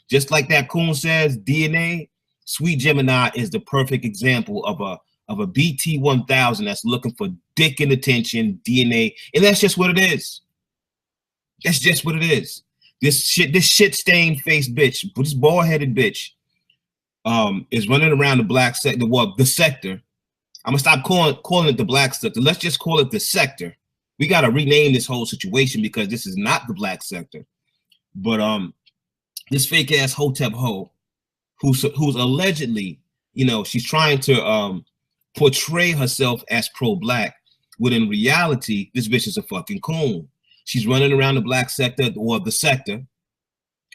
Just like that coon says, DNA, Sweet Gemini is the perfect example of a BT 1000 that's looking for dick and attention, DNA, and that's just what it is. That's just what it is. This shit stained face bitch, this bald headed bitch, is running around the black sector. Well, the sector. I'm gonna stop calling it the black sector. Let's just call it the sector. We gotta rename this whole situation because this is not the black sector. But this fake ass Hotep hoe, who's allegedly, you know, she's trying to portray herself as pro-black, when in reality, this bitch is a fucking coon. She's running around the black sector or the sector,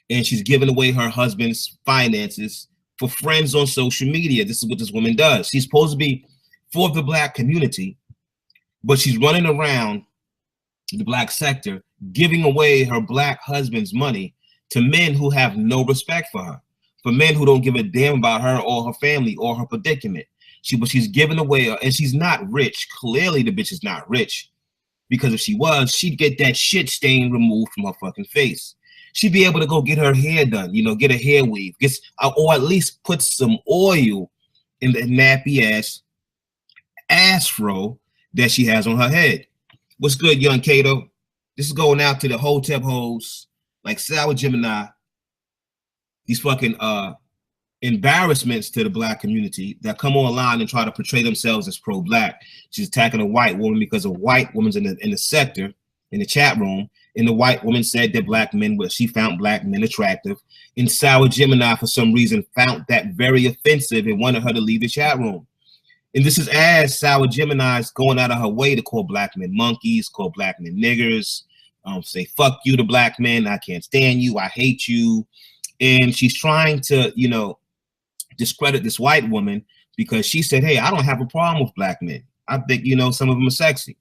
and she's giving away her husband's finances for friends on social media. This is what this woman does. She's supposed to be for the black community, but she's running around the black sector, giving away her black husband's money to men who have no respect for her, for men who don't give a damn about her or her family or her predicament. But she's giving away, and she's not rich. Clearly, the bitch is not rich, because if she was, she'd get that shit stain removed from her fucking face. She'd be able to go get her hair done, you know, get a hair weave, or at least put some oil in the nappy ass afro that she has on her head. What's good, young Kato? This is going out to the Hotep hoes like Sour Gemini, these fucking embarrassments to the black community that come online and try to portray themselves as pro-black. She's attacking a white woman because a white woman's in the sector, in the chat room, and the white woman said that black men, she found black men attractive, and Sour Gemini for some reason found that very offensive and wanted her to leave the chat room. And this is as Sour Gemini is going out of her way to call black men monkeys, call black men niggers, say fuck you to black men, I can't stand you, I hate you. And she's trying to, you know, discredit this white woman because she said, hey, I don't have a problem with black men. I think, you know, some of them are sexy.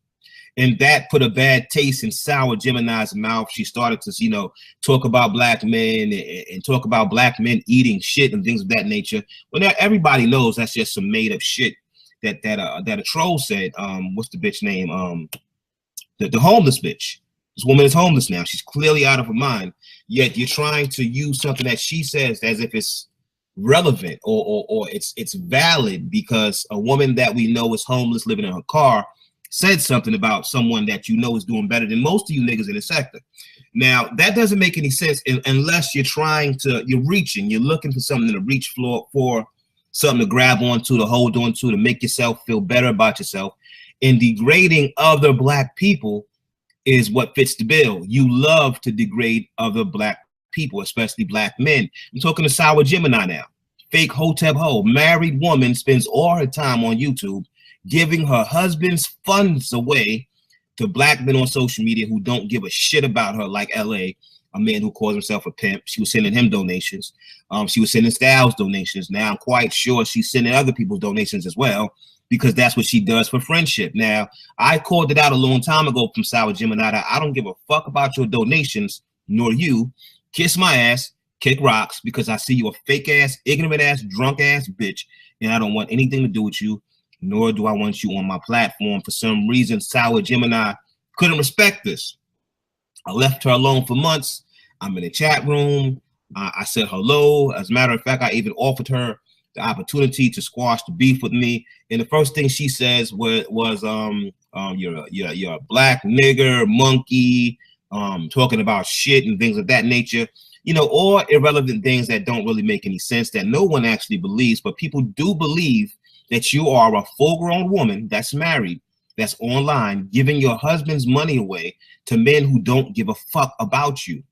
And that put a bad taste in Sour Gemini's mouth. She started to, you know, talk about black men and talk about black men eating shit and things of that nature. Well, now everybody knows that's just some made up shit that a troll said. What's the bitch name? The homeless bitch. This woman is homeless now. She's clearly out of her mind. Yet you're trying to use something that she says as if it's relevant or it's valid because a woman that we know is homeless living in her car said something about someone that you know is doing better than most of you niggas in the sector. Now that doesn't make any sense unless you're reaching, you're looking for something to reach for, something to grab onto, to hold on to make yourself feel better about yourself. And degrading other black people is what fits the bill. You love to degrade other black people, especially black men. I'm talking to Sour Gemini now. Fake Hotep hoe, married woman, spends all her time on YouTube giving her husband's funds away to black men on social media who don't give a shit about her, like LA, a man who calls himself a pimp. She was sending him donations. She was sending Styles donations. Now I'm quite sure she's sending other people's donations as well, because that's what she does for friendship. Now, I called it out a long time ago from Sour Gemini that I don't give a fuck about your donations, nor you. Kiss my ass, kick rocks, because I see you a fake ass, ignorant ass, drunk ass bitch, and I don't want anything to do with you, nor do I want you on my platform. For some reason, Sour Gemini couldn't respect this. I left her alone for months. I'm in the chat room. I said hello. As a matter of fact, I even offered her the opportunity to squash the beef with me. And the first thing she says was you're a black nigger, monkey, talking about shit and things of that nature. You know, all irrelevant things that don't really make any sense, that no one actually believes, but people do believe that you are a full-grown woman that's married, that's online, giving your husband's money away to men who don't give a fuck about you.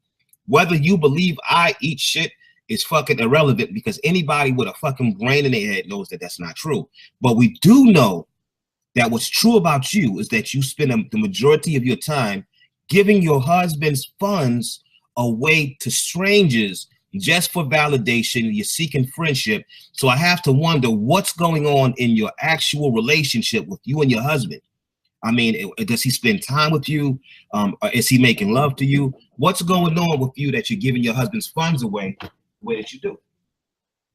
Whether you believe I eat shit is fucking irrelevant, because anybody with a fucking brain in their head knows that that's not true. But we do know that what's true about you is that you spend the majority of your time giving your husband's funds away to strangers just for validation. You're seeking friendship. So I have to wonder what's going on in your actual relationship with you and your husband. I mean, does he spend time with you? Or is he making love to you? What's going on with you that you're giving your husband's funds away the way that you do?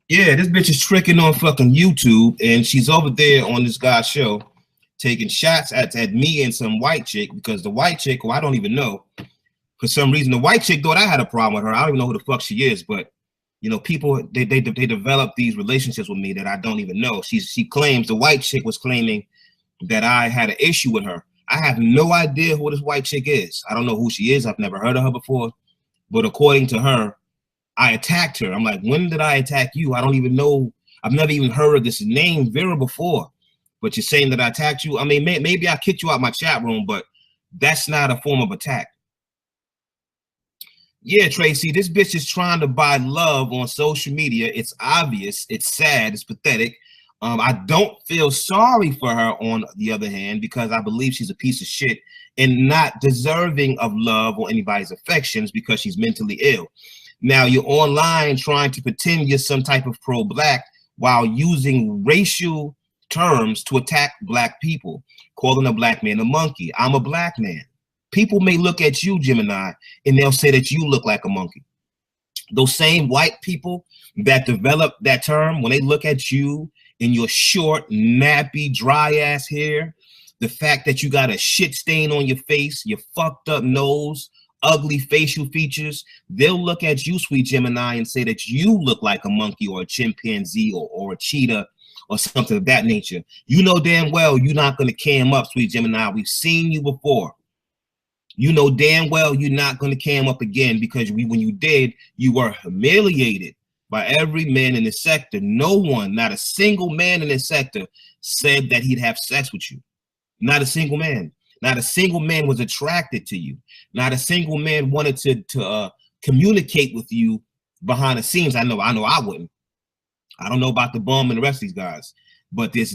Yeah, this bitch is tricking on fucking YouTube, and she's over there on this guy's show taking shots at me and some white chick, because the white chick, who I don't even know, for some reason, the white chick thought I had a problem with her. I don't even know who the fuck she is, but You know, people they develop these relationships with me that I don't even know. She claims, the white chick was claiming that I had an issue with her. I have no idea who this white chick is. I don't know who she is. I've never heard of her before. But according to her, I attacked her. I'm like, when did I attack you? I don't even know. I've never even heard of this name Vera before. But you're saying that I attacked you? I mean, maybe I kicked you out my chat room, but that's not a form of attack. Yeah, Tracy, this bitch is trying to buy love on social media. It's obvious. It's sad. It's pathetic. I don't feel sorry for her, on the other hand, because I believe she's a piece of shit and not deserving of love or anybody's affections because she's mentally ill. Now, you're online trying to pretend you're some type of pro-black while using racial terms to attack black people, calling a black man a monkey. I'm a black man. People may look at you, Gemini, and they'll say that you look like a monkey. Those same white people that develop that term, when they look at you in your short, nappy, dry ass hair, the fact that you got a shit stain on your face, your fucked up nose, ugly facial features, they'll look at you, sweet Gemini, and say that you look like a monkey or a chimpanzee or a cheetah or something of that nature. You know damn well you're not going to cam up, sweet Gemini. We've seen you before. You know damn well you're not going to cam up again, because when you did, you were humiliated by every man in the sector. No one, not a single man in this sector, said that he'd have sex with you. Not a single man. Not a single man was attracted to you. Not a single man wanted to communicate with you behind the scenes. I know I wouldn't. I don't know about the bum and the rest of these guys, but yes,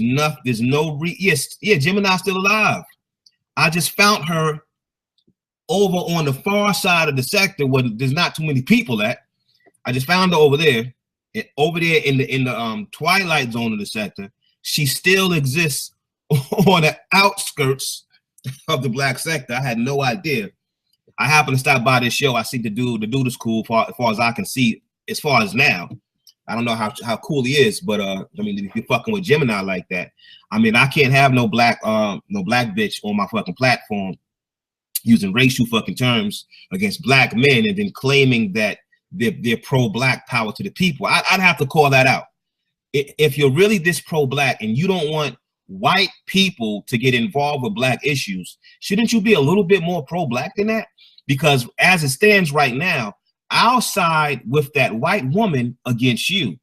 Gemini's still alive. I just found her over on the far side of the sector where there's not too many people at. I just found her over there in the twilight zone of the sector. She still exists on the outskirts of the black sector. I had no idea. I happened to stop by this show. I see the dude is cool as far as I can see, as far as now. I don't know how cool he is, but I mean, if you're fucking with Gemini like that, I mean, I can't have no black bitch on my fucking platform using racial fucking terms against black men and then claiming that they're pro-black, power to the people. I'd have to call that out. If you're really this pro-black and you don't want white people to get involved with black issues, shouldn't you be a little bit more pro-black than that? Because as it stands right now, I'll side with that white woman against you.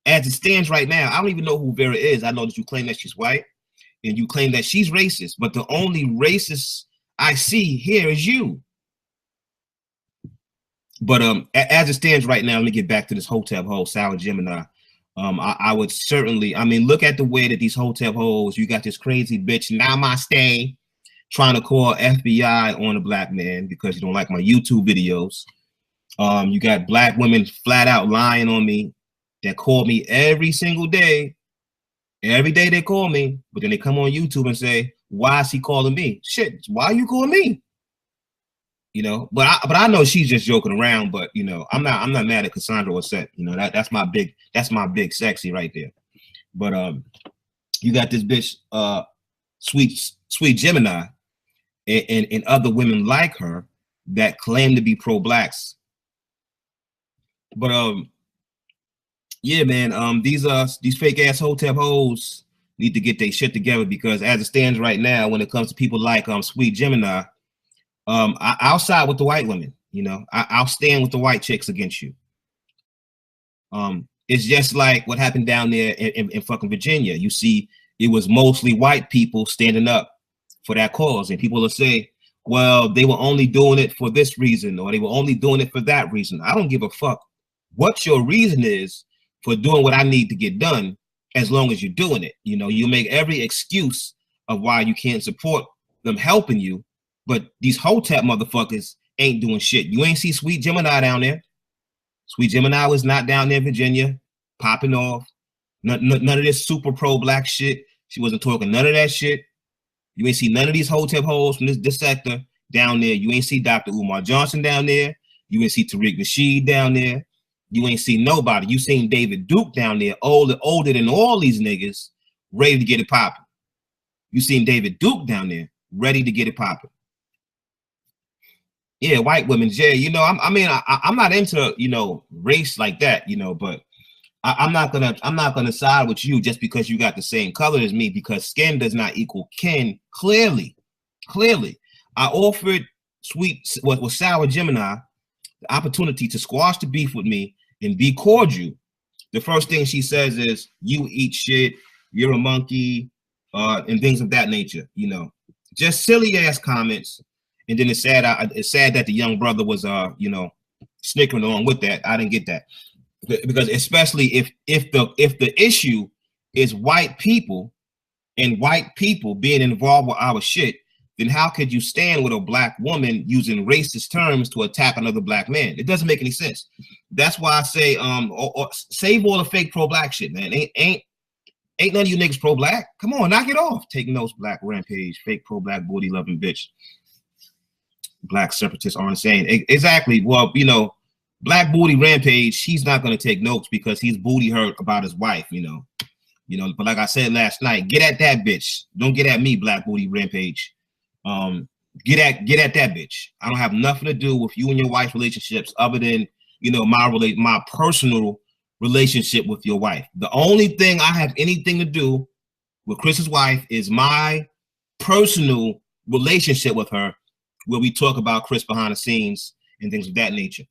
As it stands right now, I don't even know who Vera is. I know that you claim that she's white and you claim that she's racist, but the only racist I see here is you. But as it stands right now, let me get back to this hotel hole, Sour Gemini. I would certainly, I mean, look at the way that these hotel holes, you got this crazy bitch, Namaste, trying to call FBI on a black man because you don't like my YouTube videos. You got black women flat out lying on me that call me every single day. Every day they call me, but then they come on YouTube and say, why is he calling me? Shit, why are you calling me? You know, but I know she's just joking around, but you know, I'm not mad at Cassandra or Set. You know, that's my big sexy right there. But you got this bitch sweet Gemini and other women like her that claim to be pro-blacks. But yeah, man, these fake ass hotel hoes need to get their shit together, because as it stands right now, when it comes to people like sweet Gemini, I'll side with the white women. You know, I'll stand with the white chicks against you. It's just like what happened down there in fucking Virginia. You see, it was mostly white people standing up for that cause, and people will say, well, they were only doing it for this reason, or they were only doing it for that reason. I don't give a fuck what your reason is for doing what I need to get done, as long as you're doing it. You know, you make every excuse of why you can't support them helping you, but these hotep motherfuckers ain't doing shit. You ain't see sweet Gemini down there. Sweet Gemini was not down there in Virginia popping off. None of this super pro-black shit. She wasn't talking none of that shit. You ain't see none of these hotep hoes from this sector down there. You ain't see Dr. Umar Johnson down there. You ain't see Tariq Nasheed down there. You ain't seen nobody. You seen David Duke down there, older than all these niggas, ready to get it popping. You seen David Duke down there, ready to get it popping. Yeah, white women, yeah, you know, I mean, I'm not into, you know, race like that, you know, but I'm not gonna side with you just because you got the same color as me, because skin does not equal kin. Clearly, I offered with sour Gemini the opportunity to squash the beef with me and be cordial. The first thing she says is, "You eat shit, you're a monkey," and things of that nature. You know, just silly ass comments. And then it's sad that the young brother was, you know, snickering along with that. I didn't get that, because especially if the issue is white people and white people being involved with our shit, then how could you stand with a black woman using racist terms to attack another black man? It doesn't make any sense. That's why I say, or save all the fake pro-black shit, man. Ain't none of you niggas pro-black. Come on, knock it off. Taking notes, Black Rampage, fake pro-black booty loving bitch. Black separatists aren't saying exactly. Well, you know, Black Booty Rampage, he's not going to take notes because he's booty hurt about his wife, you know. But like I said last night, get at that bitch. Don't get at me, Black Booty Rampage. Get at that bitch. I don't have nothing to do with you and your wife's relationships other than, you know, my personal relationship with your wife. The only thing I have anything to do with Chris's wife is my personal relationship with her, where we talk about Chris behind the scenes and things of that nature.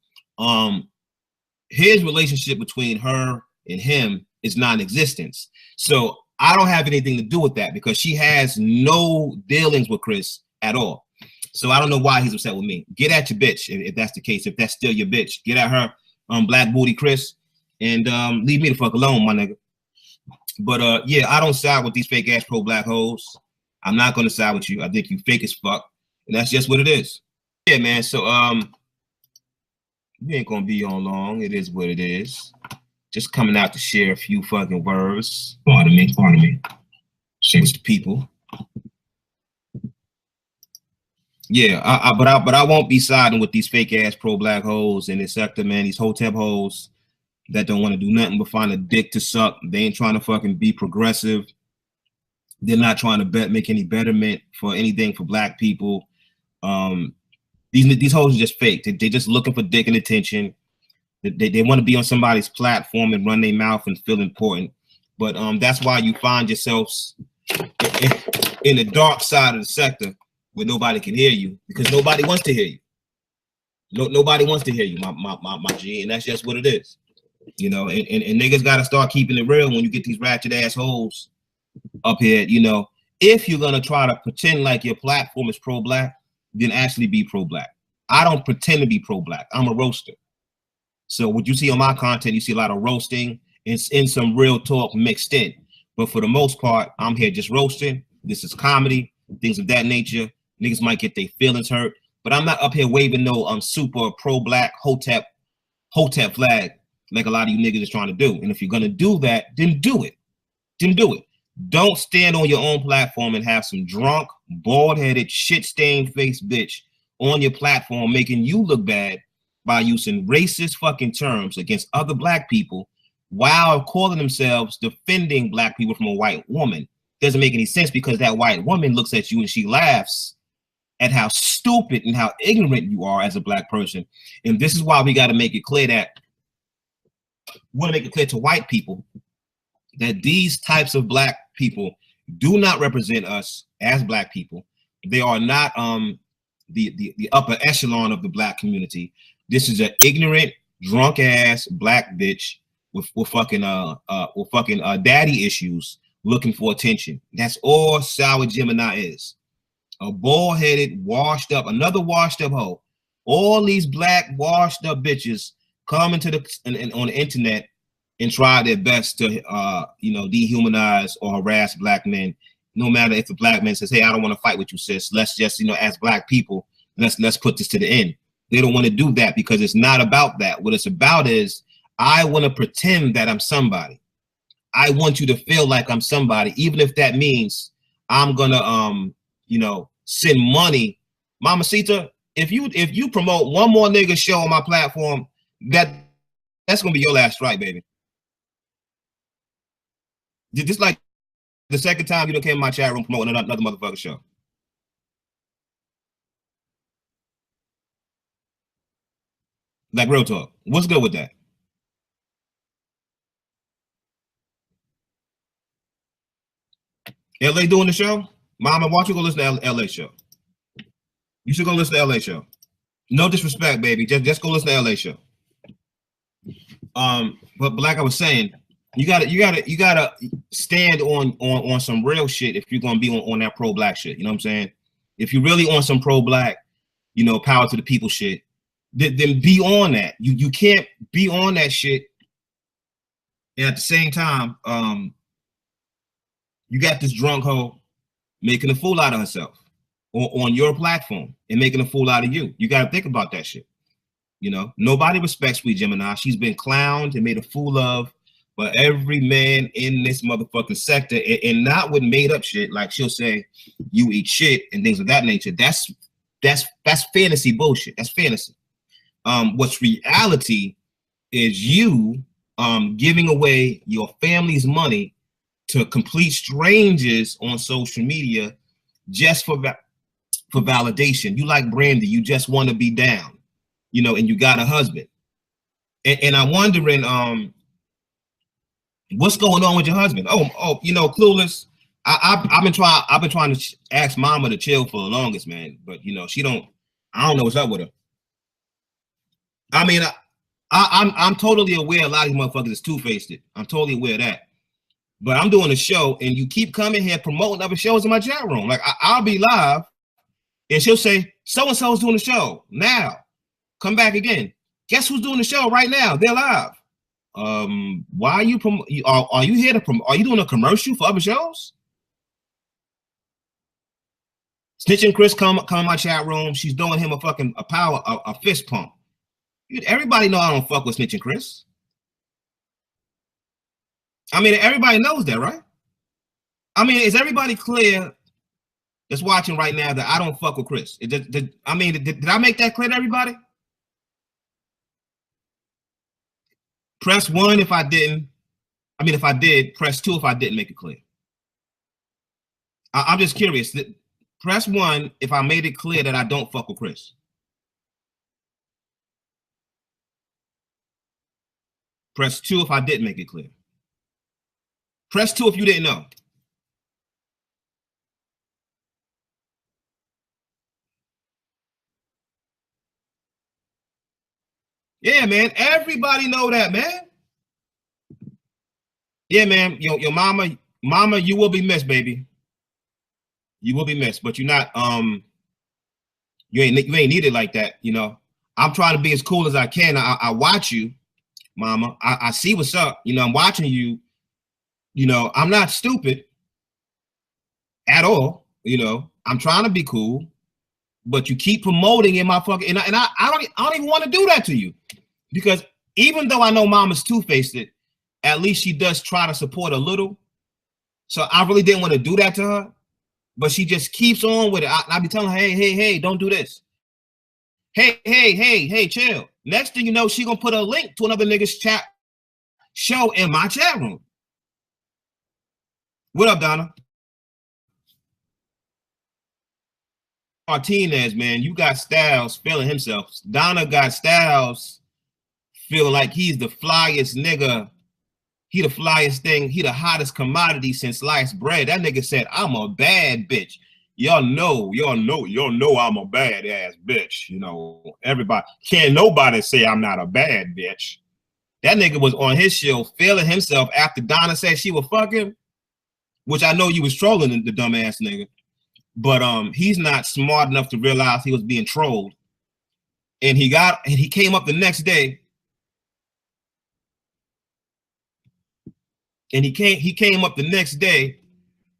His relationship between her and him is non-existent. So I don't have anything to do with that because she has no dealings with Chris at all. So I don't know why he's upset with me. Get at your bitch if that's the case. If that's still your bitch, get at her, Black Booty Chris, and leave me the fuck alone, my nigga. But yeah, I don't side with these fake ass pro-black hoes. I'm not gonna side with you. I think you fake as fuck, and that's just what it is. Yeah, man. So we ain't gonna be on long. It is what it is. Just coming out to share a few fucking words. Pardon me. Share with the people. Yeah, but I won't be siding with these fake ass pro-black hoes in this sector, man. These hotep hoes that don't want to do nothing but find a dick to suck. They ain't trying to fucking be progressive. They're not trying to make any betterment for anything for black people. These hoes are just fake. They're just looking for dick and attention. They want to be on somebody's platform and run their mouth and feel important. But that's why you find yourselves in the dark side of the sector where nobody can hear you, because nobody wants to hear you. Nobody wants to hear you, my G, and that's just what it is. You know, and niggas got to start keeping it real when you get these ratchet assholes up here. You know, if you're gonna try to pretend like your platform is pro-black, then actually be pro-black. I don't pretend to be pro-black. I'm a roaster. So what you see on my content, you see a lot of roasting and some real talk mixed in. But for the most part, I'm here just roasting. This is comedy, things of that nature. Niggas might get their feelings hurt, but I'm not up here waving no super pro-black hotep flag like a lot of you niggas is trying to do. And if you're gonna do that, then do it. Don't stand on your own platform and have some drunk, bald-headed, shit-stained face bitch on your platform making you look bad by using racist fucking terms against other black people while calling themselves defending black people from a white woman. Doesn't make any sense, because that white woman looks at you and she laughs at how stupid and how ignorant you are as a black person. And this is why we got to make it clear to white people that these types of black people do not represent us as black people. They are not the upper echelon of the black community. This is an ignorant, drunk ass black bitch with fucking daddy issues looking for attention. That's all Sour Gemini is. A bald-headed, washed up, another washed up hoe. All these black washed up bitches come into on the internet and try their best to dehumanize or harass black men. No matter if the black man says, "Hey, I don't want to fight with you, sis. Let's just, as black people, let's put this to the end." They don't want to do that because it's not about that. What it's about is, I want to pretend that I'm somebody. I want you to feel like I'm somebody, even if that means I'm gonna send money. Mamacita, if you promote one more nigga show on my platform, that's gonna be your last strike, baby. Just like the second time you done came in my chat room promoting another motherfucker show. Like real talk. What's good with that? LA doing the show? Mama, why don't you go listen to LA show? You should go listen to LA show. No disrespect, baby. Just go listen to LA show. But like I was saying, you gotta stand on some real shit if you're gonna be on that pro-black shit. You know what I'm saying? If you really on some pro-black, power to the people shit, then be on that. You can't be on that shit and at the same time, you got this drunk hoe making a fool out of herself on your platform and making a fool out of you. You got to think about that shit. Nobody respects Sweet Gemini. She's been clowned and made a fool of by every man in this motherfucking sector, and not with made up shit. Like she'll say, "You eat shit" and things of that nature. That's fantasy bullshit. That's fantasy. What's reality is you giving away your family's money to complete strangers on social media just for validation. You like Brandy, you just want to be down, and you got a husband. And I'm wondering, what's going on with your husband? Oh, clueless. I've been trying to ask Mama to chill for the longest, man, but she don't. I don't know what's up with her. I mean, I'm totally aware a lot of these motherfuckers is two-faced. I'm totally aware of that. But I'm doing a show, and you keep coming here promoting other shows in my chat room. Like I'll be live, and she'll say, "So and so is doing the show now. Come back again. Guess who's doing the show right now? They're live. Why are you are you here to promote? Are you doing a commercial for other shows?" Snitching Chris come in my chat room. She's doing him a fist pump. Everybody know I don't fuck with Snitching Chris. I mean, everybody knows that, right? I mean, is everybody clear that's watching right now that I don't fuck with Chris? Did I make that clear to everybody? Press 1 if I didn't. I mean, if I did, press 2 if I didn't make it clear. I'm just curious. Press 1 if I made it clear that I don't fuck with Chris. Press 2 if I didn't make it clear. Press 2 if you didn't know. Yeah, man. Everybody know that, man. Yeah, man. Your mama, you will be missed, baby. You will be missed, but you're not. You ain't needed like that. I'm trying to be as cool as I can. I watch you, mama. I see what's up. I'm watching you. I'm not stupid at all. I'm trying to be cool, but you keep promoting in my fucking and I don't even want to do that to you, because even though I know Mama's two-faced, at least she does try to support a little. So I really didn't want to do that to her, but she just keeps on with it. I be telling her, hey, don't do this. Hey, chill. Next thing you know, she gonna put a link to another nigga's chat show in my chat room. What up, Donna? Martinez, man, you got Styles feeling himself. Donna got Styles feeling like he's the flyest nigga. He the flyest thing. He the hottest commodity since sliced bread. That nigga said, "I'm a bad bitch." Y'all know I'm a badass bitch. Everybody, can't nobody say I'm not a bad bitch. That nigga was on his show feeling himself after Donna said she was fucking, which I know you was trolling the dumbass nigga. But he's not smart enough to realize he was being trolled. And he came up the next day. And he came up the next day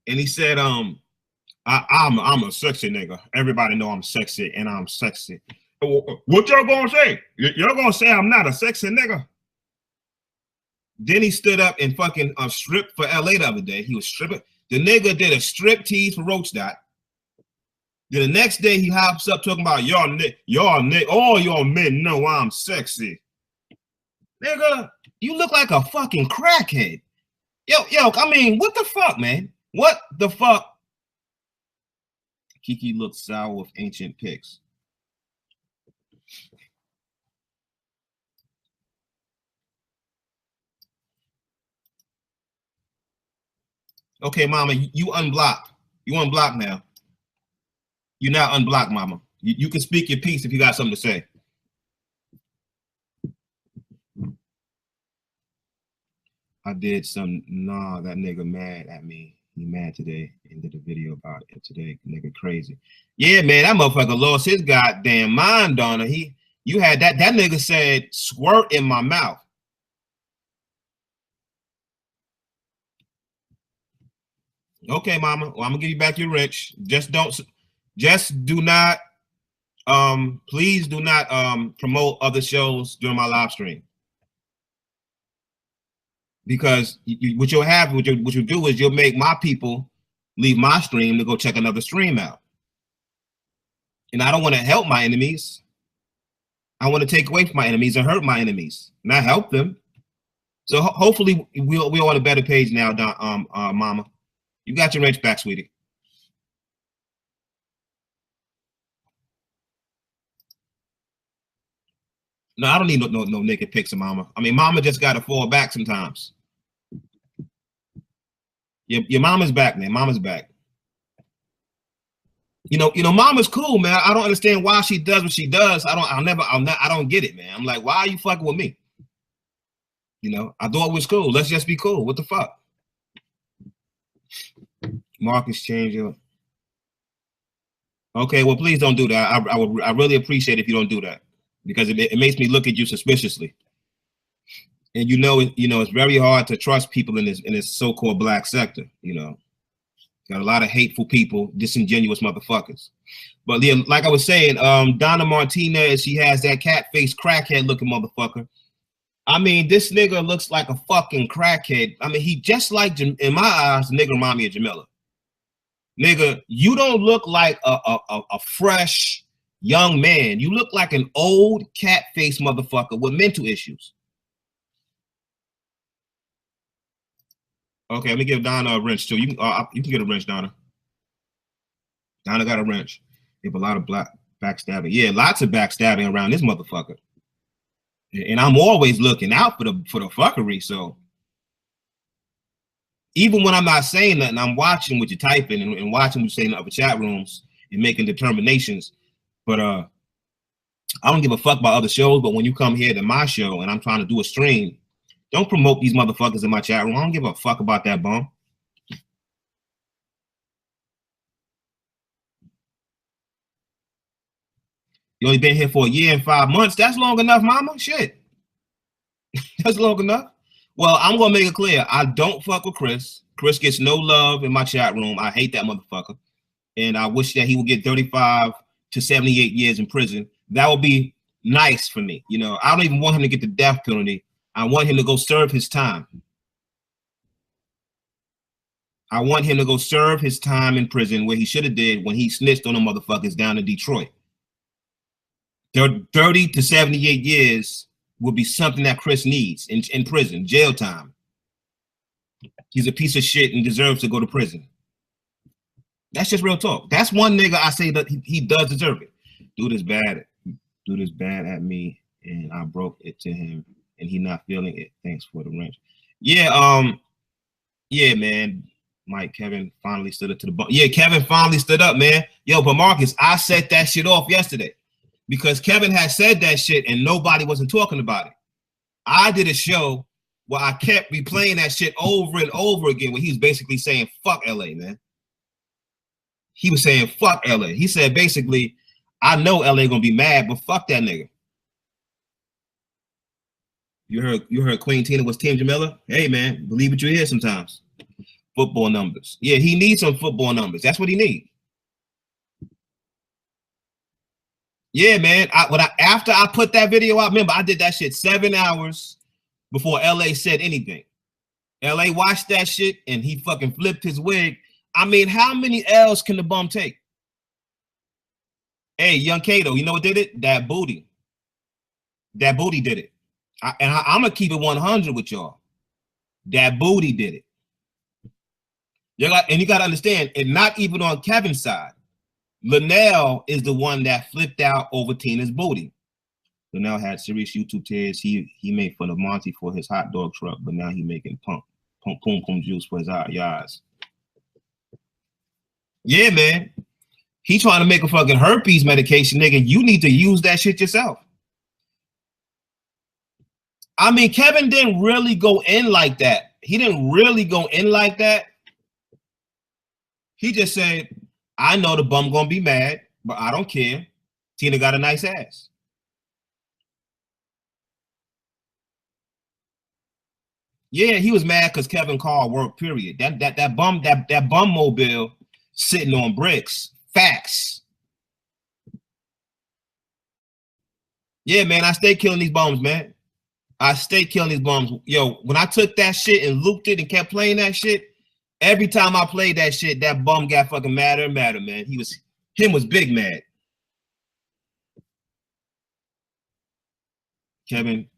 and he said, I'm a sexy nigga. Everybody know I'm sexy and I'm sexy. What y'all gonna say? Y'all gonna say I'm not a sexy nigga? Then he stood up and fucking stripped for LA the other day. He was stripping. The nigga did a strip tease for Roach Dot. Then the next day he hops up talking about all y'all men know I'm sexy. Nigga, you look like a fucking crackhead. Yo, I mean, what the fuck, man? What the fuck? Kiki looks sour with ancient pics. Okay, mama, you unblocked. You unblocked now. You're not unblocked, mama. You can speak your piece if you got something to say. I did some, nah, that nigga mad at me. He mad today and did a video about it today. Nigga crazy. Yeah, man, that motherfucker lost his goddamn mind on her. You had that nigga said squirt in my mouth. Okay, mama. Well, I'm gonna give you back your wrench. Just do not, please do not promote other shows during my live stream. Because what you'll have, what you'll do is you'll make my people leave my stream to go check another stream out. And I don't want to help my enemies. I want to take away from my enemies and hurt my enemies, not help them. So hopefully we're on a better page now, mama. You got your wrench back, sweetie. No, I don't need no naked pics of mama. I mean, mama just got to fall back sometimes. Your mama's back, man. Mama's back. You know, mama's cool, man. I don't understand why she does what she does. I don't get it, man. I'm like, why are you fucking with me? You know, I thought it was cool. Let's just be cool. What the fuck? Marcus changer. Okay, well, please don't do that. I really appreciate it if you don't do that, because it makes me look at you suspiciously. And you know, it's very hard to trust people in this so-called black sector. You know, got a lot of hateful people, disingenuous motherfuckers. But yeah, like I was saying, Donna Martinez, she has that cat face crackhead looking motherfucker. I mean, this nigga looks like a fucking crackhead. I mean, he just like, in my eyes, the nigga remind me of Jamila. Nigga, you don't look like a fresh young man. You look like an old cat face motherfucker with mental issues. Okay, let me give Donna a wrench too. You can get a wrench, Donna. Donna got a wrench. You have a lot of backstabbing. Yeah, lots of backstabbing around this motherfucker. And I'm always looking out for the fuckery. So even when I'm not saying nothing, I'm watching what you're typing and watching what you're saying in other chat rooms and making determinations. But I don't give a fuck about other shows. But when you come here to my show and I'm trying to do a stream, don't promote these motherfuckers in my chat room. I don't give a fuck about that bum. You only been here for a year and 5 months. That's long enough, mama. Shit. That's long enough. Well, I'm gonna make it clear. I don't fuck with Chris. Chris gets no love in my chat room. I hate that motherfucker. And I wish that he would get 35 to 78 years in prison. That would be nice for me. You know, I don't even want him to get the death penalty. I want him to go serve his time. I want him to go serve his time in prison where he should have did when he snitched on the motherfuckers down in Detroit. 30 to 78 years would be something that Chris needs in prison, jail time. He's a piece of shit and deserves to go to prison. That's just real talk. That's one nigga I say that he does deserve it. Dude is bad at me, and I broke it to him, and he not feeling it. Thanks for the wrench. Yeah, yeah, man. Kevin finally stood up to the bump. Yeah, Kevin finally stood up, man. Yo, but Marcus, I set that shit off yesterday because Kevin had said that shit and nobody wasn't talking about it. I did a show where I kept replaying that shit over and over again where he was basically saying, fuck LA, man. He was saying, fuck LA. He said, basically, I know LA gonna be mad, but fuck that nigga. You heard Queen Tina was Team Jamila? Hey, man, believe what you hear sometimes. Football numbers. Yeah, he needs some football numbers. That's what he needs. Yeah, man. After I put that video out, remember, I did that shit 7 hours before LA said anything. LA watched that shit and he fucking flipped his wig. I mean, how many L's can the bum take? Hey, young Kato, you know what did it? That booty. That booty did it. I'm going to keep it 100 with y'all. That booty did it. And you got to understand, and not even on Kevin's side. Linnell is the one that flipped out over Tina's booty. Linnell had serious YouTube tears. He made fun of Monty for his hot dog truck, but now he making pum juice for his eyes. Yeah, man. He trying to make a fucking herpes medication, nigga. You need to use that shit yourself. I mean, Kevin didn't really go in like that. He didn't really go in like that. He just said, I know the bum gonna be mad, but I don't care. Tina got a nice ass. Yeah, he was mad because Kevin called work, period. That bum mobile sitting on bricks. Facts. Yeah, man, I stay killing these bums, man. I stay killing these bums. Yo, when I took that shit and looped it and kept playing that shit, every time I played that shit, that bum got fucking madder and madder, man. Him was big mad. Kevin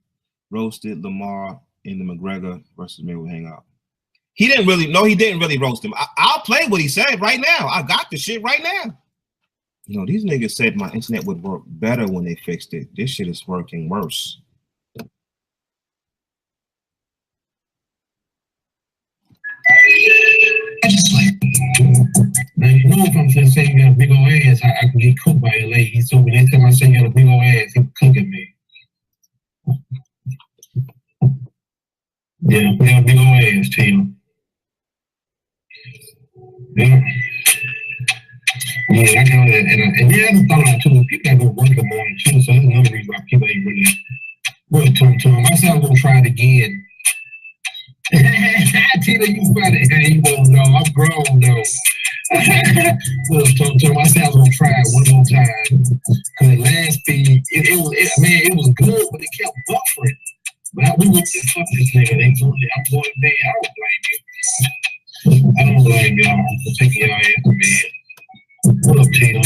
roasted Lamar in the McGregor versus Mayweather hangout. He didn't really roast him. I'll play what he said right now. I got the shit right now. You know, these niggas said my internet would work better when they fixed it. This shit is working worse. I just like, now you know if I'm just saying you got a big old ass, I can get cooked by a lady. So when anytime I say you got a big old ass, he cooking me. Yeah, we got a big old ass, Tatum. Yeah. Yeah, I know that. And yeah, I just thought about too, people that go work in the morning too, so that's another reason why people ain't really work to them. I said I'm gonna try it again. Tina, you funny. Hey, you won't know. I'm grown though. Look, I said I was gonna try it one more time. Cause the last feed, it was good, but it kept buffering. But we went to fuck this nigga. They told me I'm going to bed. I don't blame you. I don't blame y'all for taking y'all ass to bed. What up, Tina?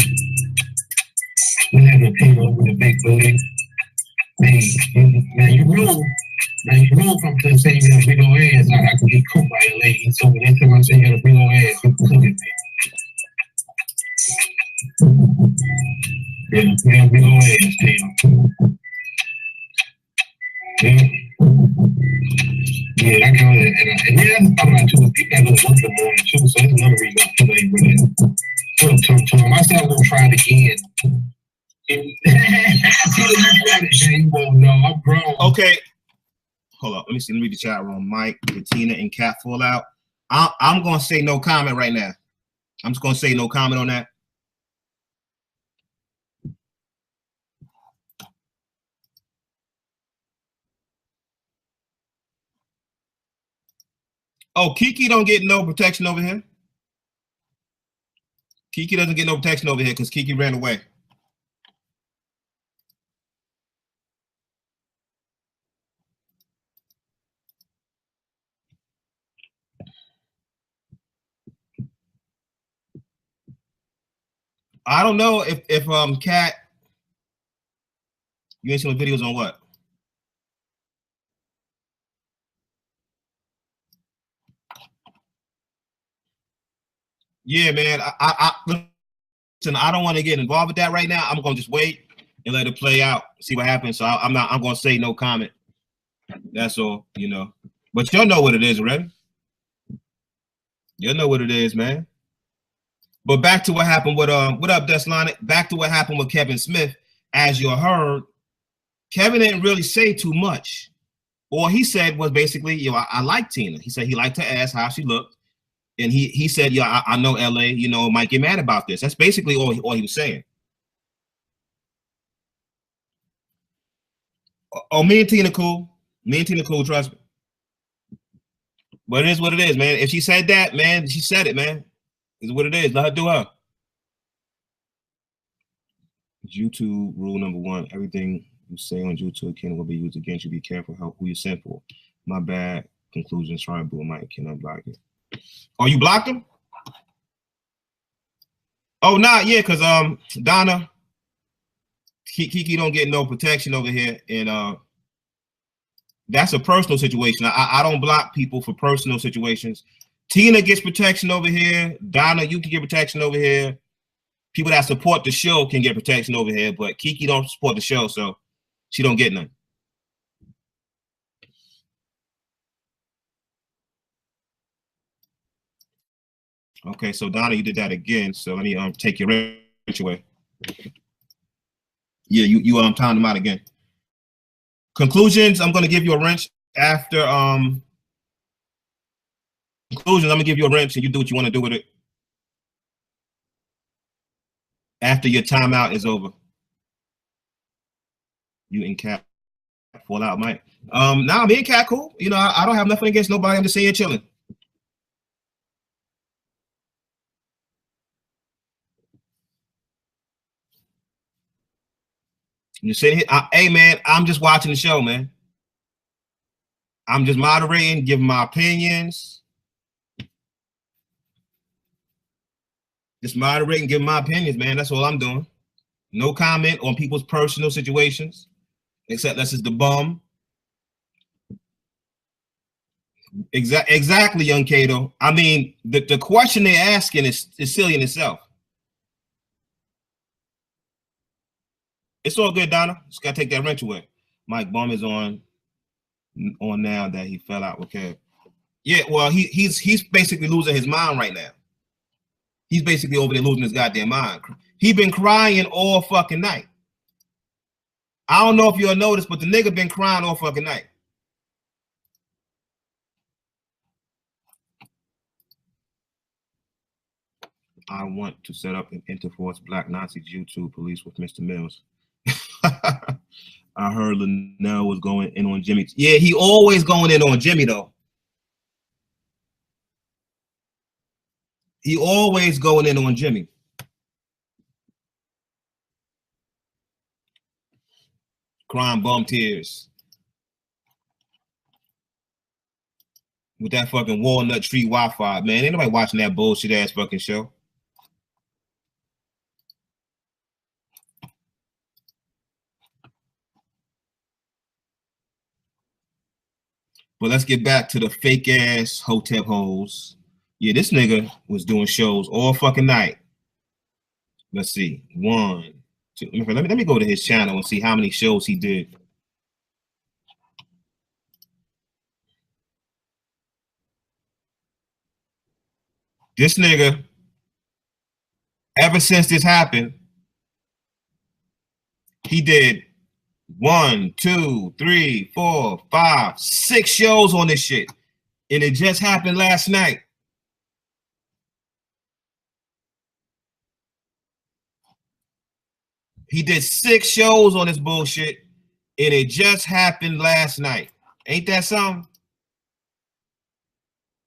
We having a Tina with a big booty. Man, you know if I'm just saying you got a big old ass, I can get cooked by a lady. So when anytime I say you got a big old ass, you can cook it, man. Yeah, you got a big old ass, Tina. Yeah. Yeah, I got it. And yeah, I thought about too. People that go work in the morning too, so that's another reason why people ain't really. I said I'm gonna try it again. You won't know. I'm grown. Okay. Hold up. Let me see. Let me read the chat room. Mike, Tina, and Cat Fallout. I'm gonna say no comment right now. I'm just gonna say no comment on that. Oh, Kiki don't get no protection over here. Kiki doesn't get no protection over here because Kiki ran away. I don't know if Cat, you ain't seen the videos on what? Yeah, man. Listen, I don't want to get involved with that right now. I'm gonna just wait and let it play out, see what happens. So I'm gonna say no comment. That's all, you know. But you'll know what it is, right? You'll know what it is, man. But back to what happened with what up, Deslonic? Back to what happened with Kevin Smith. As you heard, Kevin didn't really say too much. All he said was basically, you know, I like Tina. He said he liked her ass, how she looked. And he said, yeah, I know LA, you know, might get mad about this. That's basically all he was saying. Oh, me and Tina cool. Me and Tina cool, trust me. But it is what it is, man. If she said that, man, she said it, man. It's what it is. Let her do her. YouTube rule number 1, everything you say on YouTube can will be used against you. Be careful who you send for. My bad. Conclusions. Try and blue mic. Cannot block it. Oh, you blocked him? Oh, nah, yeah, because Donna, Kiki don't get no protection over here, and that's a personal situation. I don't block people for personal situations. Tina gets protection over here. Donna, you can get protection over here. People that support the show can get protection over here, but Kiki don't support the show, so she don't get none. Okay, so Donna, you did that again. So let me take your wrench away. Yeah, you timed them out again. Conclusions, I'm gonna give you a wrench after conclusions, I'm gonna give you a wrench and you do what you want to do with it after your timeout is over. You and Cat fall out, Mike. Nah, me and Cat cool. You know, I don't have nothing against nobody. I'm just saying chilling. You sitting here, hey man, I'm just watching the show, man. I'm just moderating, giving my opinions. Just moderating, giving my opinions, man. That's all I'm doing. No comment on people's personal situations, except that's just the bum. Exactly, young Cato. I mean, the question they're asking is silly in itself. It's all good, Donna. Just gotta take that wrench away. Mike Bum is on now that he fell out with Kev. Yeah, well, he's basically losing his mind right now. He's basically over there losing his goddamn mind. He been crying all fucking night. I don't know if you'll notice, but the nigga been crying all fucking night. I want to set up an Interforce Black Nazi YouTube police with Mr. Millz. I heard Linnell was going in on Jimmy. Yeah, he always going in on Jimmy, though. He always going in on Jimmy. Crying bum tears. With that fucking Walnut Tree Wi-Fi, man. Ain't nobody watching that bullshit ass fucking show. But let's get back to the fake ass Hotep hoes. Yeah, this nigga was doing shows all fucking night. Let's see. 1, 2. Let me go to his channel and see how many shows he did. This nigga, ever since this happened, he did 1, 2, 3, 4, 5, 6 shows on this shit. And it just happened last night. He did 6 shows on this bullshit, and it just happened last night. Ain't that something?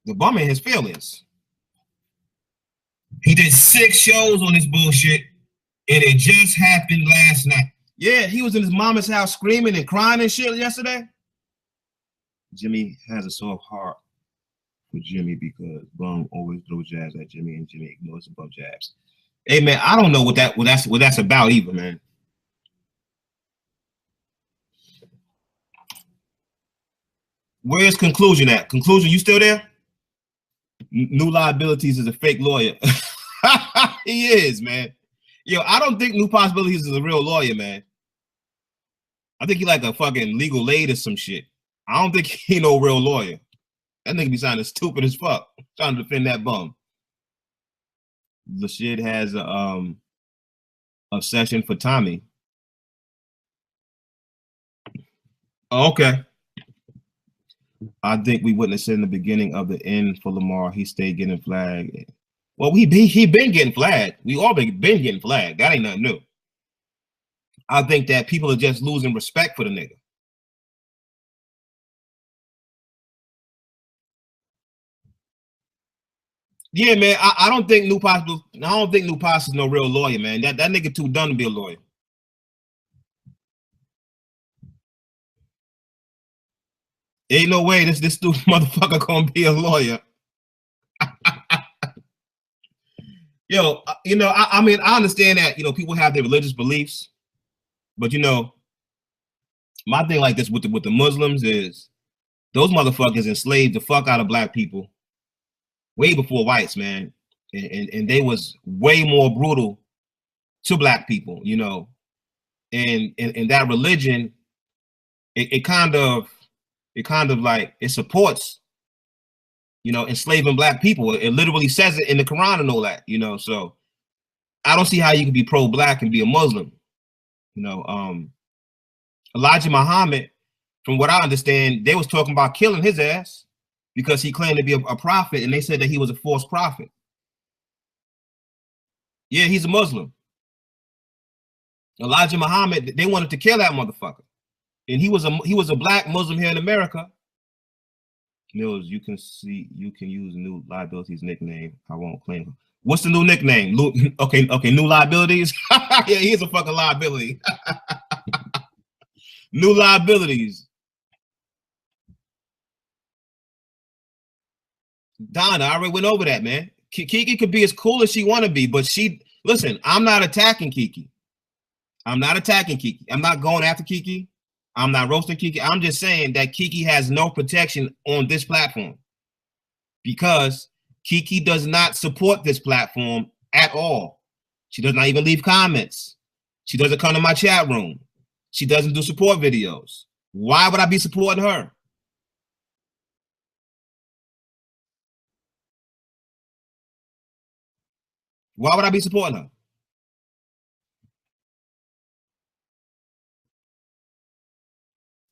The bum in his feelings. He did 6 shows on this bullshit, and it just happened last night. Yeah, he was in his mama's house screaming and crying and shit yesterday. Jimmy has a soft heart for Jimmy because Bum always throws jabs at Jimmy and Jimmy ignores the bum jabs. Hey man, I don't know what that's about either, man. Where's Conclusion at? Conclusion, you still there? New Liabilities is a fake lawyer. He is, man. Yo, I don't think New Possibilities is a real lawyer, man. I think he like a fucking legal aid or some shit. I don't think he no real lawyer. That nigga be sounding stupid as fuck, trying to defend that bum. The shit has a obsession for Tommy. Oh, okay. I think we witnessed in the beginning of the end for Lamar. He stayed getting flagged. Well, he been getting flagged. We all been getting flagged. That ain't nothing new. I think that people are just losing respect for the nigga. Yeah, man. I don't think New Possible. I don't think New Possible is no real lawyer, man. That nigga too dumb to be a lawyer. Ain't no way this stupid motherfucker gonna be a lawyer. Yo, you know, I mean, I understand that, you know, people have their religious beliefs, but you know, my thing like this with the Muslims is those motherfuckers enslaved the fuck out of black people way before whites, man, and they was way more brutal to black people, you know, and that religion, it kind of like it supports you know, enslaving black people. It literally says it in the Quran and all that, you know. So I don't see how you can be pro-black and be a Muslim. You know, Elijah Muhammad, from what I understand, they was talking about killing his ass because he claimed to be a prophet, and they said that he was a false prophet. Yeah, he's a Muslim. Elijah Muhammad, they wanted to kill that motherfucker. And he was a black Muslim here in America. Millz, you can use new liabilities nickname. I won't claim him. What's the new nickname? Okay, new liabilities. Yeah, he's a fucking liability. New liabilities. Donna, I already went over that, man. Kiki could be as cool as she want to be, but listen, I'm not attacking Kiki. I'm not attacking Kiki. I'm not going after Kiki. I'm not roasting Kiki. I'm just saying that Kiki has no protection on this platform because Kiki does not support this platform at all. She does not even leave comments. She doesn't come to my chat room. She doesn't do support videos. Why would I be supporting her? Why would I be supporting her?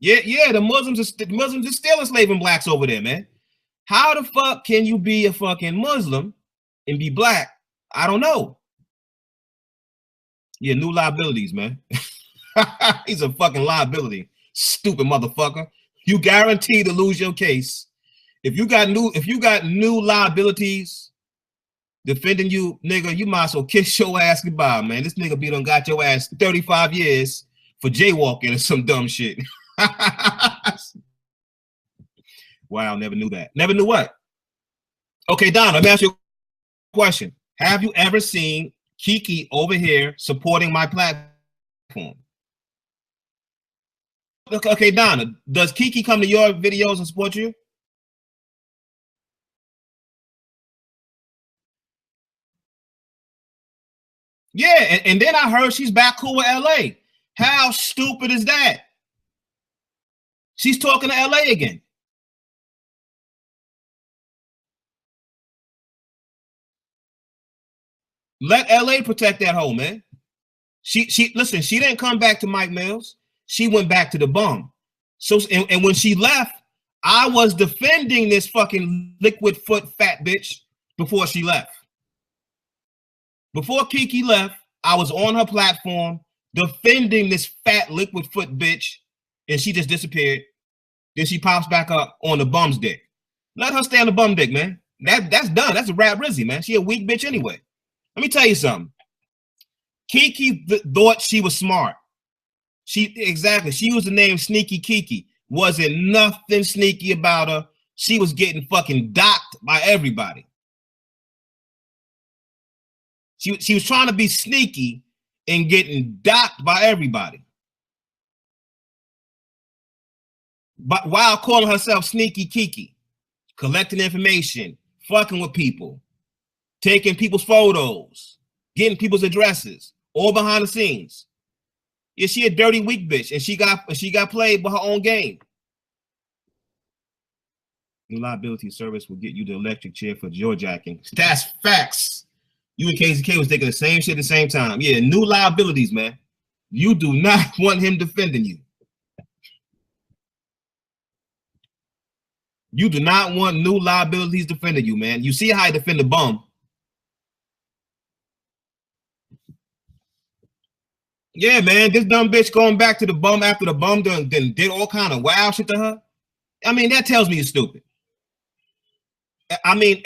Yeah, the Muslims are still enslaving blacks over there, man. How the fuck can you be a fucking Muslim and be black? I don't know. Yeah, new liabilities, man. He's a fucking liability. Stupid motherfucker. You guarantee to lose your case. If you got new liabilities defending you, nigga, you might as well kiss your ass goodbye, man. This nigga done got your ass 35 years for jaywalking or some dumb shit. Wow, never knew that. Never knew what? Okay, Don, let me ask you a question. Have you ever seen Kiki over here supporting my platform? Okay, Donna, does Kiki come to your videos and support you? Yeah, and then I heard she's back cool with LA. How stupid is that? She's talking to LA again. Let LA protect that hoe, man. Listen, she didn't come back to Mike Millz. She went back to the bum. So and when she left, I was defending this fucking liquid foot fat bitch before she left. Before Kiki left, I was on her platform defending this fat liquid foot bitch, and she just disappeared. Then she pops back up on the bum's dick. Let her stay on the bum dick, man. That's done. That's a rap Rizzy, man. She a weak bitch anyway. Let me tell you something. Kiki thought she was smart. She used the name Sneaky Kiki. Wasn't nothing sneaky about her. She was getting fucking docked by everybody. She was trying to be sneaky and getting docked by everybody. But while calling herself Sneaky Kiki, collecting information, fucking with people, taking people's photos, getting people's addresses, all behind the scenes. Yeah, she a dirty weak bitch, and she got played by her own game. New liability service will get you the electric chair for jaw-jacking. That's facts. You and KZK was thinking the same shit at the same time. Yeah, new liabilities, man. You do not want him defending you. You do not want new liabilities defending you, man. You see how I defend the bum. Yeah, man, this dumb bitch going back to the bum after the bum then did all kind of wild shit to her. I mean, that tells me you're stupid. I mean,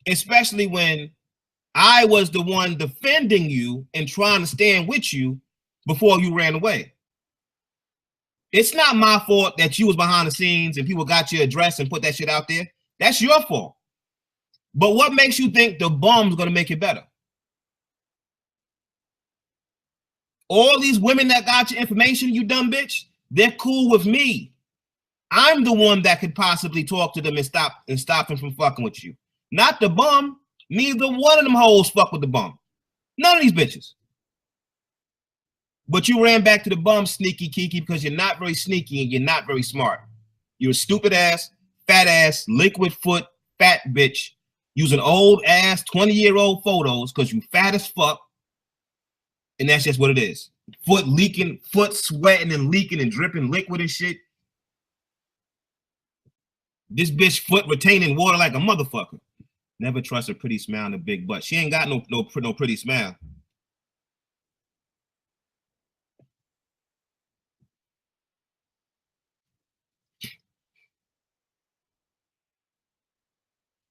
especially when I was the one defending you and trying to stand with you before you ran away. It's not my fault that you was behind the scenes and people got your address and put that shit out there. That's your fault. But what makes you think the bum's gonna make it better? All these women that got your information, you dumb bitch, they're cool with me. I'm the one that could possibly talk to them and stop them from fucking with you. Not the bum. Neither one of them hoes fuck with the bum. None of these bitches. But you ran back to the bum, Sneaky Kiki, because you're not very sneaky and you're not very smart. You're a stupid ass, fat ass, liquid foot, fat bitch using old ass 20-year-old photos because you fat as fuck. And that's just what it is. Foot leaking, foot sweating and leaking and dripping liquid and shit. This bitch foot retaining water like a motherfucker. Never trust a pretty smile and a big butt. She ain't got no pretty smile.